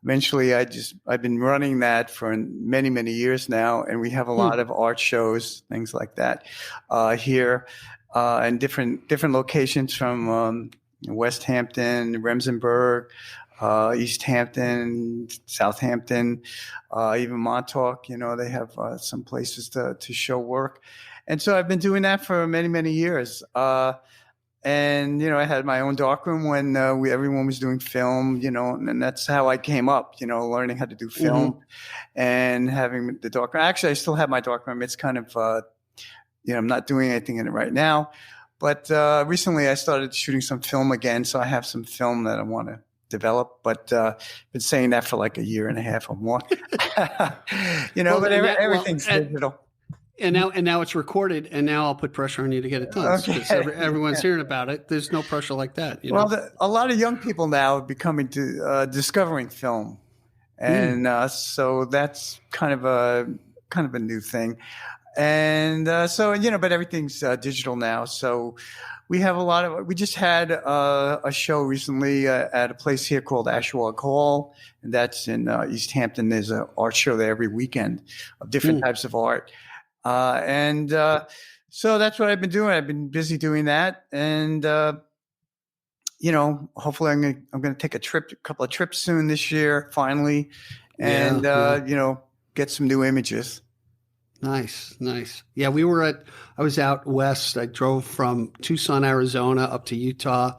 eventually I've been running that for many, many years now. And we have a lot of art shows, things like that here and different locations from West Hampton, Remsenburg, East Hampton, Southampton, even Montauk. They have some places to show work. And so I've been doing that for many, many years. And, I had my own darkroom when everyone was doing film, and that's how I came up, learning how to do film and having the darkroom. Actually, I still have my darkroom. It's kind of, I'm not doing anything in it right now. But recently I started shooting some film again. So I have some film that I want to develop, but been saying that for like a year and a half or more, but everything's digital. And now it's recorded, and now I'll put pressure on you to get it done. Because everyone's hearing about it. There's no pressure like that. Well, a lot of young people now are becoming discovering film, and so that's kind of a new thing. And but everything's digital now. So we have we just had a show recently at a place here called Ashwag Hall, and that's in East Hampton. There's an art show there every weekend of different types of art. So that's what I've been doing. I've been busy doing that. And, hopefully I'm going to take a couple of trips soon this year, finally, and, get some new images. Nice. Yeah. I was out west. I drove from Tucson, Arizona up to Utah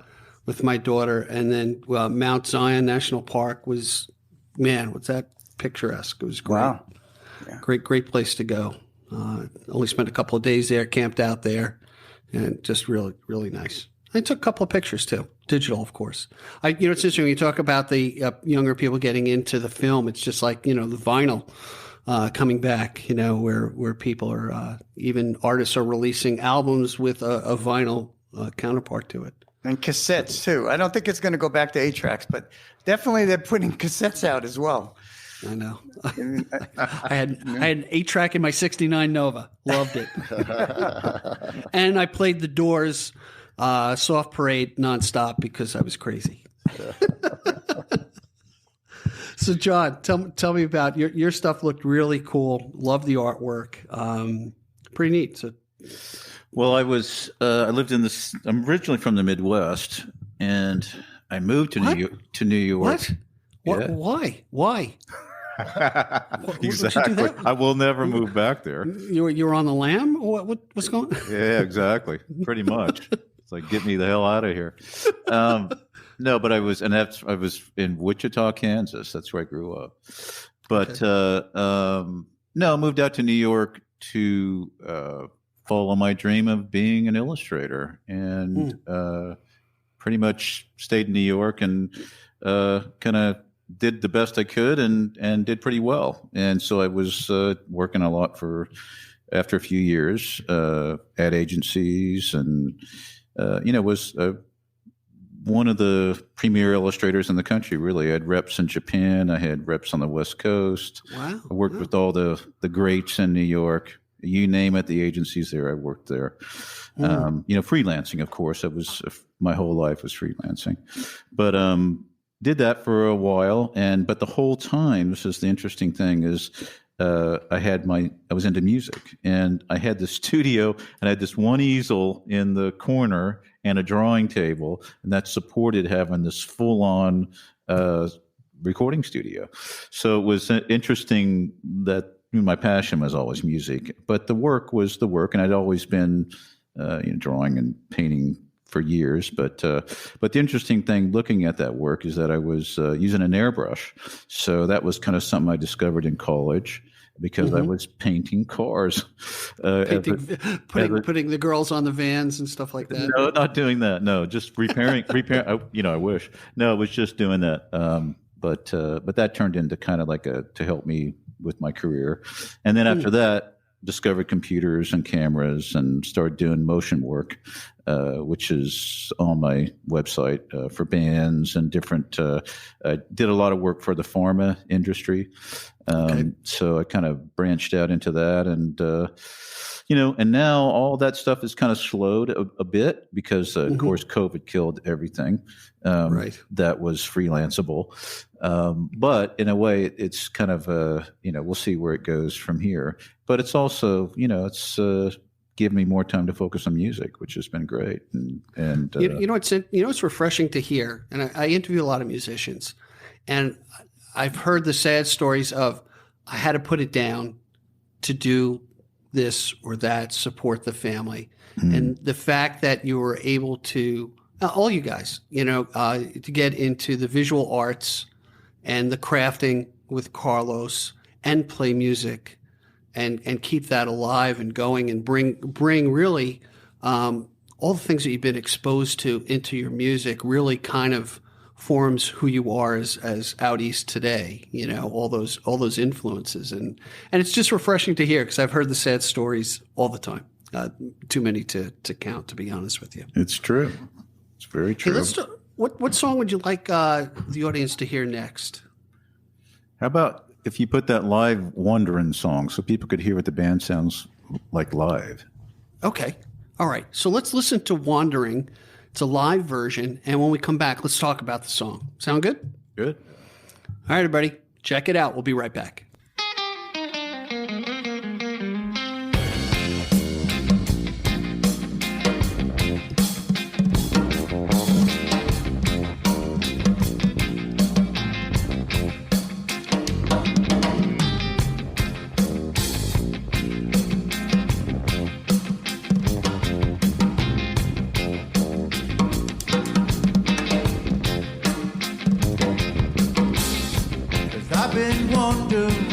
with my daughter. And then Mount Zion National Park was that picturesque. It was great. Wow. Yeah. Great place to go. Only spent a couple of days there, camped out there, and just really, really nice. I took a couple of pictures too, digital, of course. It's interesting when you talk about the younger people getting into the film. It's just like, the vinyl coming back, where people are, even artists are releasing albums with a vinyl counterpart to it. And cassettes too. I don't think it's going to go back to 8-tracks, but definitely they're putting cassettes out as well. I know. I had an 8-track in my '69 Nova. Loved it. And I played the Doors Soft Parade nonstop because I was crazy. So, John, tell me about your stuff. Looked really cool. Love the artwork. Pretty neat. So, well, I lived in this. I'm originally from the Midwest, and I moved to New York. What? Yeah. Why? Exactly. I will never move back there. You were on the lam? What's going on? Yeah, exactly. Pretty much. It's like, get me the hell out of here. No, but I was in Wichita, Kansas. That's where I grew up. But no, I moved out to New York to follow my dream of being an illustrator, and pretty much stayed in New York and kind of did the best I could and did pretty well. And so I was working a lot after a few years at agencies, and was one of the premier illustrators in the country. Really, I had reps in Japan. I had reps on the West Coast. Wow! I worked with all the greats in New York. You name it, the agencies there, I worked there. Freelancing, of course. My whole life was freelancing, but did that for a while, but the whole time, this is the interesting thing, is I was into music, and I had the studio, and I had this one easel in the corner, and a drawing table, and that supported having this full-on recording studio. So it was interesting that my passion was always music, but the work was the work, and I'd always been drawing and painting for years. But the interesting thing looking at that work is that I was using an airbrush. So that was kind of something I discovered in college because I was painting cars. Putting the girls on the vans and stuff like that. No, not doing that. No, just repairing. I wish. No, it was just doing that. But that turned into kind of like to help me with my career. And then after that, discovered computers and cameras and started doing motion work, which is on my website for bands and different. I did a lot of work for the pharma industry. So I kind of branched out into that, and and now all that stuff is kind of slowed a bit because, of course, COVID killed everything that was freelanceable. But in a way, it's kind of we'll see where it goes from here. But it's also, it's given me more time to focus on music, which has been great. And it's refreshing to hear. And I interview a lot of musicians, and I've heard the sad stories of I had to put it down to do this or that, support the family. And the fact that you were able to, all you guys, to get into the visual arts and the crafting with Carlos and play music and keep that alive and going and bring really all the things that you've been exposed to into your music really kind of forms who you are as out east today, all those influences. And it's just refreshing to hear because I've heard the sad stories all the time. Too many to count, to be honest with you. It's true. It's very true. Hey, what song would you like the audience to hear next? How about if you put that live Wandering song so people could hear what the band sounds like live? Okay. All right. So let's listen to Wandering. It's a live version. And when we come back, let's talk about the song. Sound good? Good. All right, everybody. Check it out. We'll be right back. I've been wondering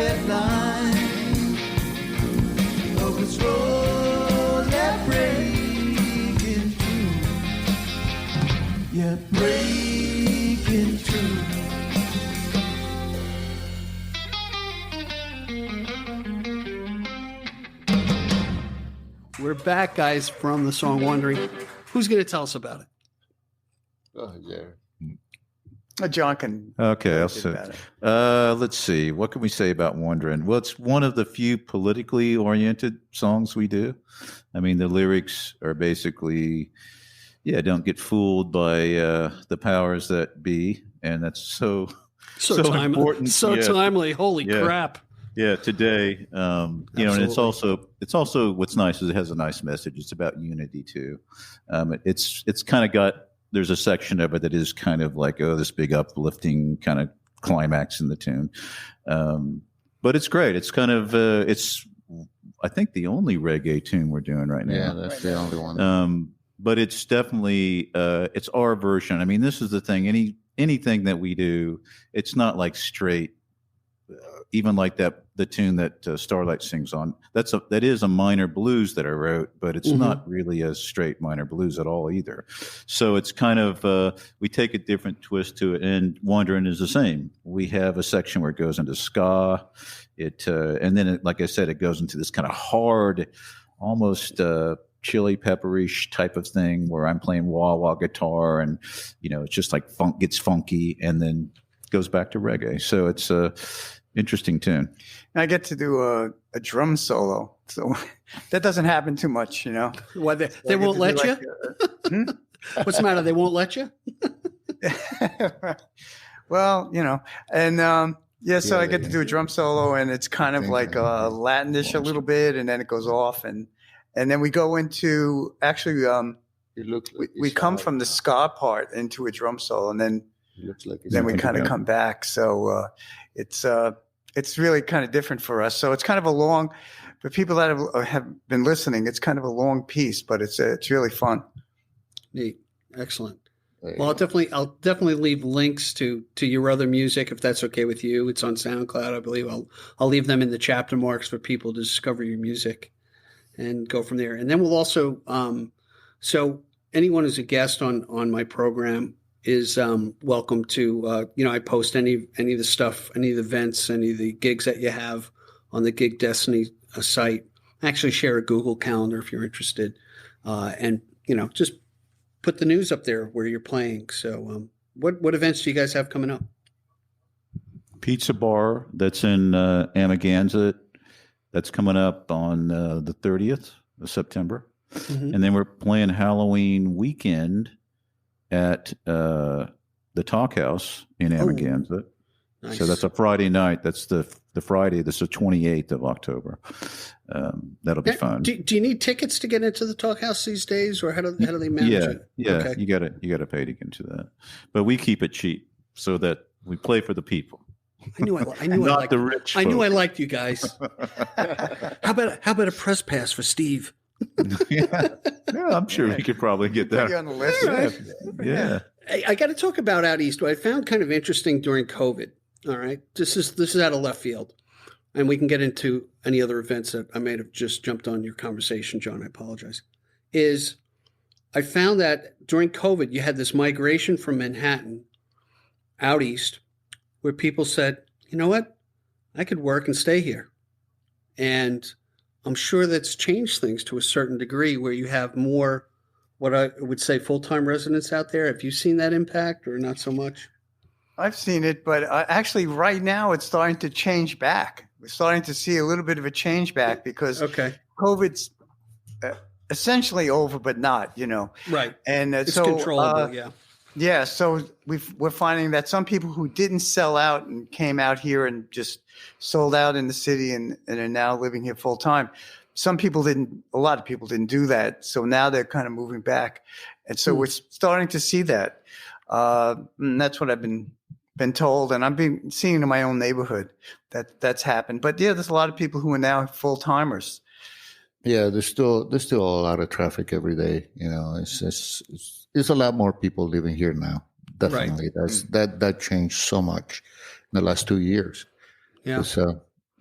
red line of its road that breaking through, yet breaking through. We're back, guys, from the song Wondering. Who's going to tell us about it? Oh, yeah. John can. Okay, I'll say. Let's see. What can we say about Wondering? Well, it's one of the few politically oriented songs we do. I mean, the lyrics are basically, don't get fooled by the powers that be, and that's so important. So timely. Holy crap! Yeah, today, and it's also what's nice is it has a nice message. It's about unity too. It's kind of got. There's a section of it that is kind of like, this big uplifting kind of climax in the tune. But it's great. It's kind of, I think, the only reggae tune we're doing right now. Yeah, that's the only one. But it's definitely, it's our version. I mean, this is the thing. Anything that we do, it's not like straight, even like the tune that Starlight sings on. That is a minor blues that I wrote, but it's not really a straight minor blues at all either. So it's kind of we take a different twist to it, and Wandering is the same. We have a section where it goes into ska, and then like I said, it goes into this kind of hard, almost chili pepperish type of thing where I'm playing wah-wah guitar, and it's just like gets funky, and then goes back to reggae. So it's interesting tune. I get to do a drum solo, so that doesn't happen too much, Why they won't let you? What's the matter? They won't let you? Well, and so I get to do a drum solo, and it's kind of like Latinish a little bit, and then it goes off, and then we go into actually we come from the ska part into a drum solo, and then we kind of come back. So it's really kind of different for us. So it's kind of a long, for people that have been listening, it's kind of a long piece, but it's really fun. Neat, excellent. Well, I'll definitely leave links to your other music if that's okay with you. It's on SoundCloud, I believe. I'll leave them in the chapter marks for people to discover your music and go from there. And then we'll also so anyone who's a guest on my program is welcome to, I post any of the stuff, any of the events, any of the gigs that you have on the Gig Destiny site. Actually share a Google Calendar if you're interested. And, just put the news up there where you're playing. So what events do you guys have coming up? Pizza Bar, that's in Amagansett. That's coming up on the 30th of September. Mm-hmm. And then we're playing Halloween weekend at the Talk House in Amagansett. Nice. So that's a Friday night. That's the Friday. This is the 28th of October. That'll be fun. Do you need tickets to get into the Talk House these days, or how do they manage it? Yeah, okay. You gotta pay to get into that. But we keep it cheap so that we play for the people. I knew the rich. I knew I liked you guys. How about a press pass for Steve? Yeah, I'm sure we could probably get that. On the list, right? Yeah. I got to talk about out east. What I found kind of interesting during COVID. All right, this is out of left field, and we can get into any other events that I may have just jumped on your conversation, John. I apologize. I found that during COVID, you had this migration from Manhattan out east, where people said, "You know what? I could work and stay here," and I'm sure that's changed things to a certain degree where you have more, what I would say, full-time residents out there. Have you seen that impact or not so much? I've seen it, but actually right now it's starting to change back. We're starting to see a little bit of a change back because COVID's essentially over, but not, Right. And it's controllable, yeah. Yeah, so we're finding that some people who didn't sell out and came out here and just sold out in the city and are now living here full time. A lot of people didn't do that. So now they're kind of moving back. And so we're starting to see that. And that's what I've been told. And I've been seeing in my own neighborhood that's happened. But yeah, there's a lot of people who are now full timers. Yeah, there's still a lot of traffic every day. It's a lot more people living here now. Definitely, that changed so much in the last 2 years. Yeah.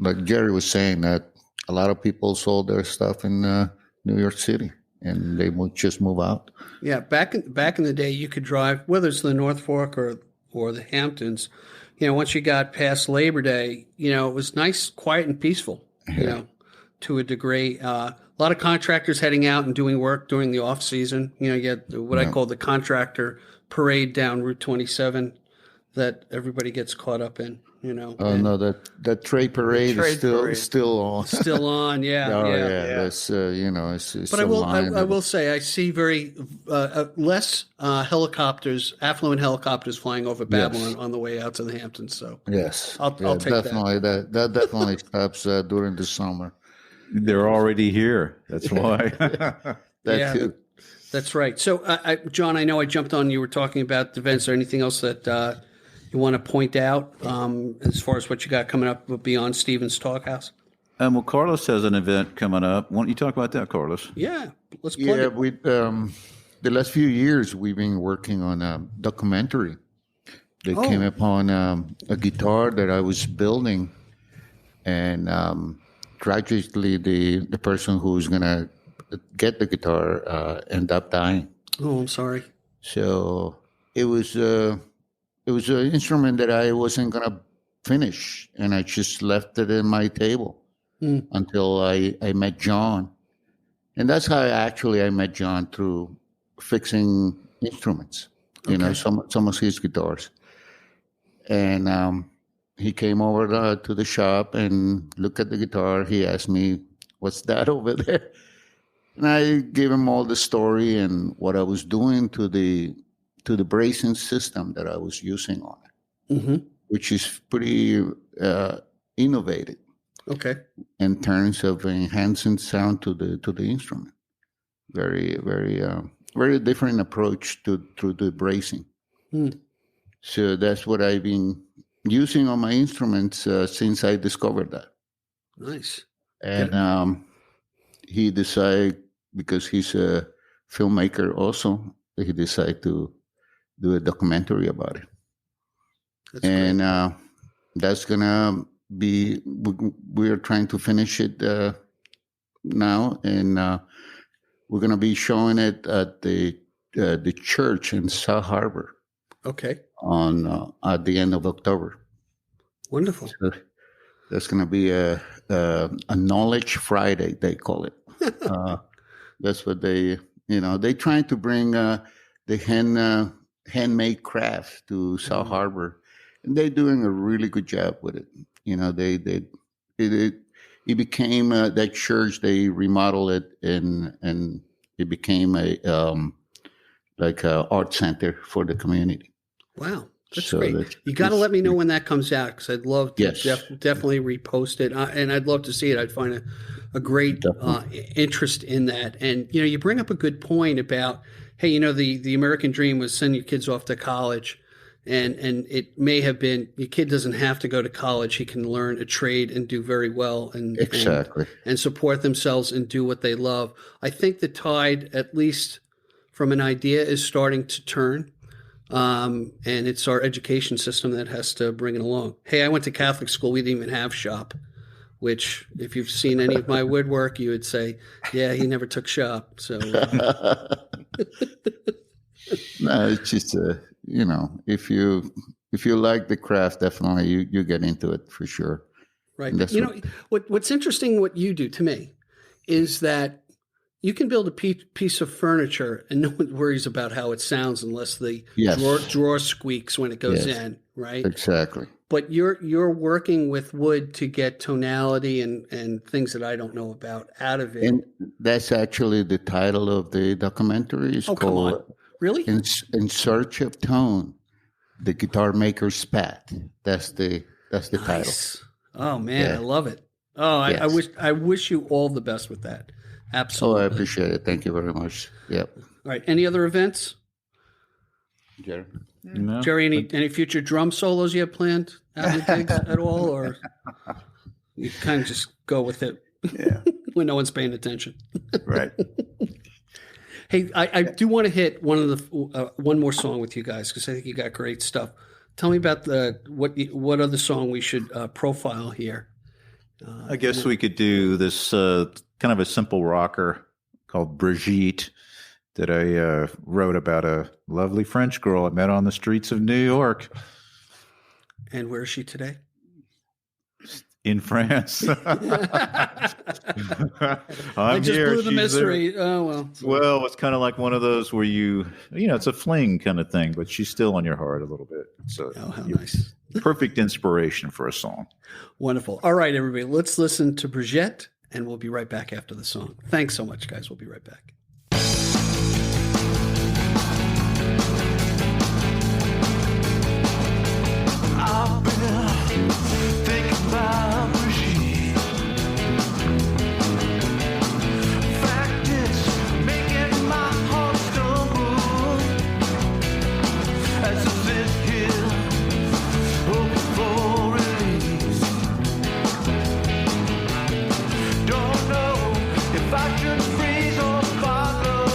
like Gerry was saying, that a lot of people sold their stuff in New York City, and they would just move out. Yeah, back in the day, you could drive, whether it's the North Fork or the Hamptons. Once you got past Labor Day, it was nice, quiet, and peaceful. To a degree. A lot of contractors heading out and doing work during the off season. You get what I call the contractor parade down Route 27 that everybody gets caught up in. Oh no, that trade parade is still on. Still on, yeah. That's it's but I will say I see very less helicopters, affluent helicopters flying over Babylon on the way out to the Hamptons. So yes, I'll take definitely that definitely stops during the summer. They're already here. That's why. Too. That's right. So, John, I know I jumped on. You were talking about events. Or anything else that you want to point out as far as what you got coming up beyond Stephen's Talkhouse? Well, Carlos has an event coming up. Why don't you talk about that, Carlos? Yeah, let's plug it. We the last few years we've been working on a documentary. They came upon a guitar that I was building, and tragically, the person who's gonna get the guitar ended up dying. Oh, I'm sorry. So it was an instrument that I wasn't gonna finish, and I just left it in my table until I met John, and that's how I met John, through fixing instruments. Some of his guitars, and he came over to the shop and looked at the guitar. He asked me, "What's that over there?" And I gave him all the story and what I was doing to the bracing system that I was using on it, which is pretty innovative. Okay. In terms of enhancing sound to the instrument, very very different approach to the bracing. So that's what I've been using on my instruments since I discovered that. Nice. And he decided, because he's a filmmaker also, he decided to do a documentary about it. That's great. That's gonna be, we're trying to finish it now, and we're gonna be showing it at the church in Sag Harbor. Okay. On at the end of October. Wonderful. So that's going to be a Knowledge Friday, they call it. That's what they trying to bring the handmade craft to Sag Harbor, and they're doing a really good job with it. It became that church. They remodeled it, and it became a art center for the community. Wow, that's great. You got to let me know when that comes out, because I'd love to definitely repost it, and I'd love to see it. I'd find a great interest in that. And you bring up a good point about, hey, the American dream was send your kids off to college, and it may have been your kid doesn't have to go to college. He can learn a trade and do very well, and support themselves and do what they love. I think the tide, at least from an idea, is starting to turn. And it's our education system that has to bring it along. Hey, I went to Catholic school. We didn't even have shop, which if you've seen any of my woodwork, you would say, yeah, he never took shop. So, no, it's just, if you like the craft, definitely you get into it for sure. Right. What's interesting, what you do to me is that you can build a piece of furniture and no one worries about how it sounds unless the drawer squeaks when it goes in, right? Exactly. But you're working with wood to get tonality and things that I don't know about out of it. And that's actually the title of the documentary. It's come on. Really? In Search of Tone, the Guitar Maker's Path. That's the title. Oh man, I love it. Oh, I wish you all the best with that. Absolutely. Oh, I appreciate it. Thank you very much. Yep. All right. Any other events? Gerry? No. Gerry, any future drum solos you have planned out in the digs at all? Or you kind of just go with it when no one's paying attention? Right. Hey, I do want to hit one more song with you guys, because I think you got great stuff. Tell me about what other song we should profile here. I guess we could do this kind of a simple rocker called Brigitte that I wrote about a lovely French girl I met on the streets of New York. And where is she today? In France. I I'm just here. blew the She's mystery. there. Oh, well. Well, it's kind of like one of those where it's a fling kind of thing, but she's still on your heart a little bit. So, how nice. Perfect inspiration for a song. Wonderful. All right, everybody, let's listen to Brigitte, and we'll be right back after the song. Thanks so much, guys. We'll be right back. I've been thinking about Brigitte. Fact is making my heart stumble as I sit here hoping for release. Don't know if I should freeze or follow,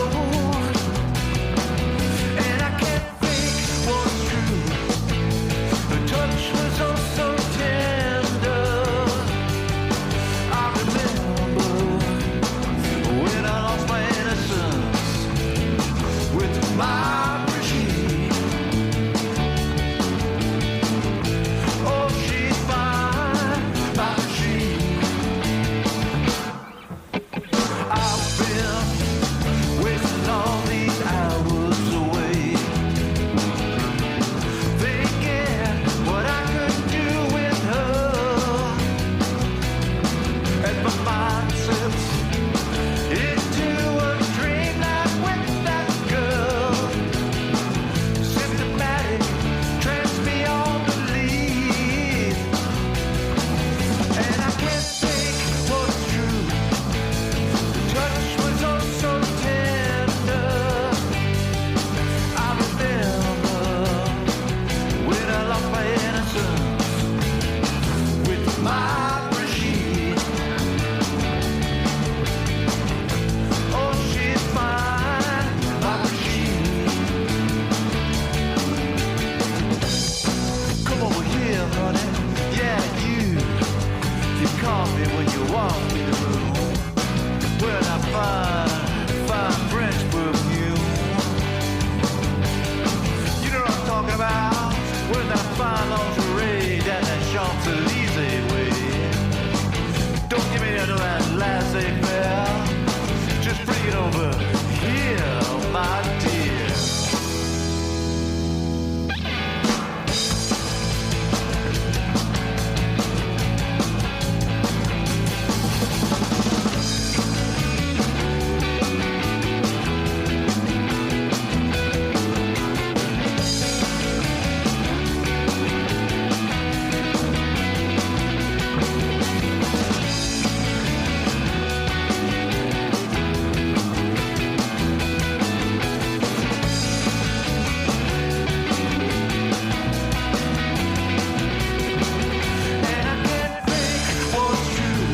and I can't think what's true. The touch was oh so tender. I remember when I lost my innocence with my Brigitte. Oh, she's fine, my Brigitte. I've been wasting all these hours away, thinking what I could do with her, as my mind slips into a dreamland with that girl. Symptomatic, trance beyond belief, and I can't think what's true. The touch was oh so tender. I remember when I lost my innocence with my Brigitte. Oh, she's fine, my Brigitte. Come over here, honey. Yeah, you call me when you walk in the room. Well, I fine French perfume. You know what I'm talking about? When that fine lingerie down that Champs-Elysees way. Don't give me that laissez-faire. Just bring it over here, my dear. And I can't think what's true.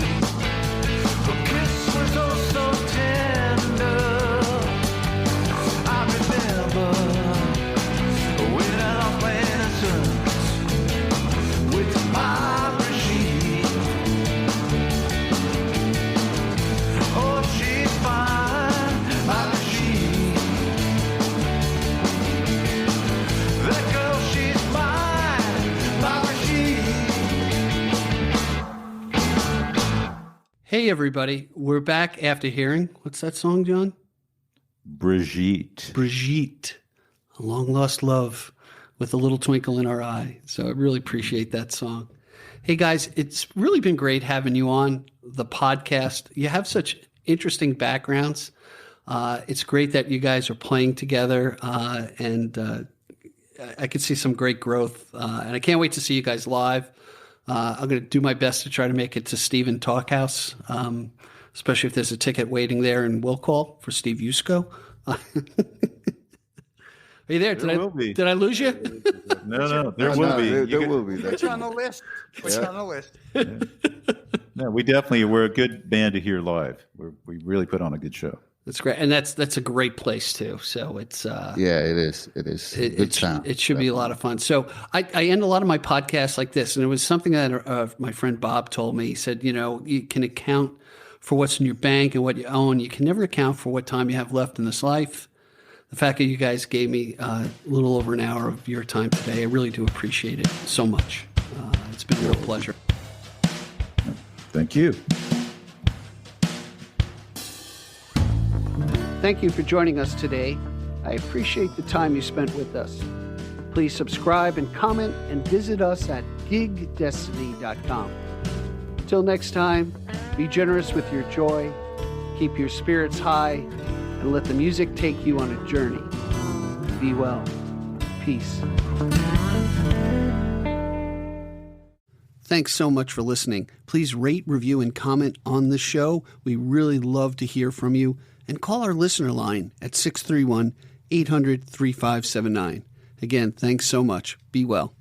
Her kiss was oh so tender. I remember when I lost my innocence with my Brigitte. Oh, she's fine, my Brigitte. That girl, she's mine, my Brigitte. Hey, everybody. We're back after hearing, what's that song, John? Brigitte. Brigitte, a long-lost love with a little twinkle in our eye. So I really appreciate that song. Hey, guys, it's really been great having you on the podcast. You have such interesting backgrounds. It's great that you guys are playing together, and I could see some great growth, and I can't wait to see you guys live. I'm going to do my best to try to make it to Stephen Talkhouse, especially if there's a ticket waiting there in Will Call for Steve Yusko. Are you there? There will be. Did I lose you? No, there will be. There will be. Put you on the list. Put you on the list. No, we're a good band to hear live. We really put on a good show. That's great, and that's a great place too. So it's yeah, it is. It is good sound. It should be a lot of fun. So I end a lot of my podcasts like this, and it was something that my friend Bob told me. He said, you can account for what's in your bank and what you own. You can never account for what time you have left in this life. The fact that you guys gave me a little over an hour of your time today, I really do appreciate it so much. It's been a real pleasure. Thank you. Thank you for joining us today. I appreciate the time you spent with us. Please subscribe and comment and visit us at gigdestiny.com. Till next time, be generous with your joy, keep your spirits high, and let the music take you on a journey. Be well. Peace. Thanks so much for listening. Please rate, review, and comment on the show. We really love to hear from you. And call our listener line at 631-800-3579. Again, thanks so much. Be well.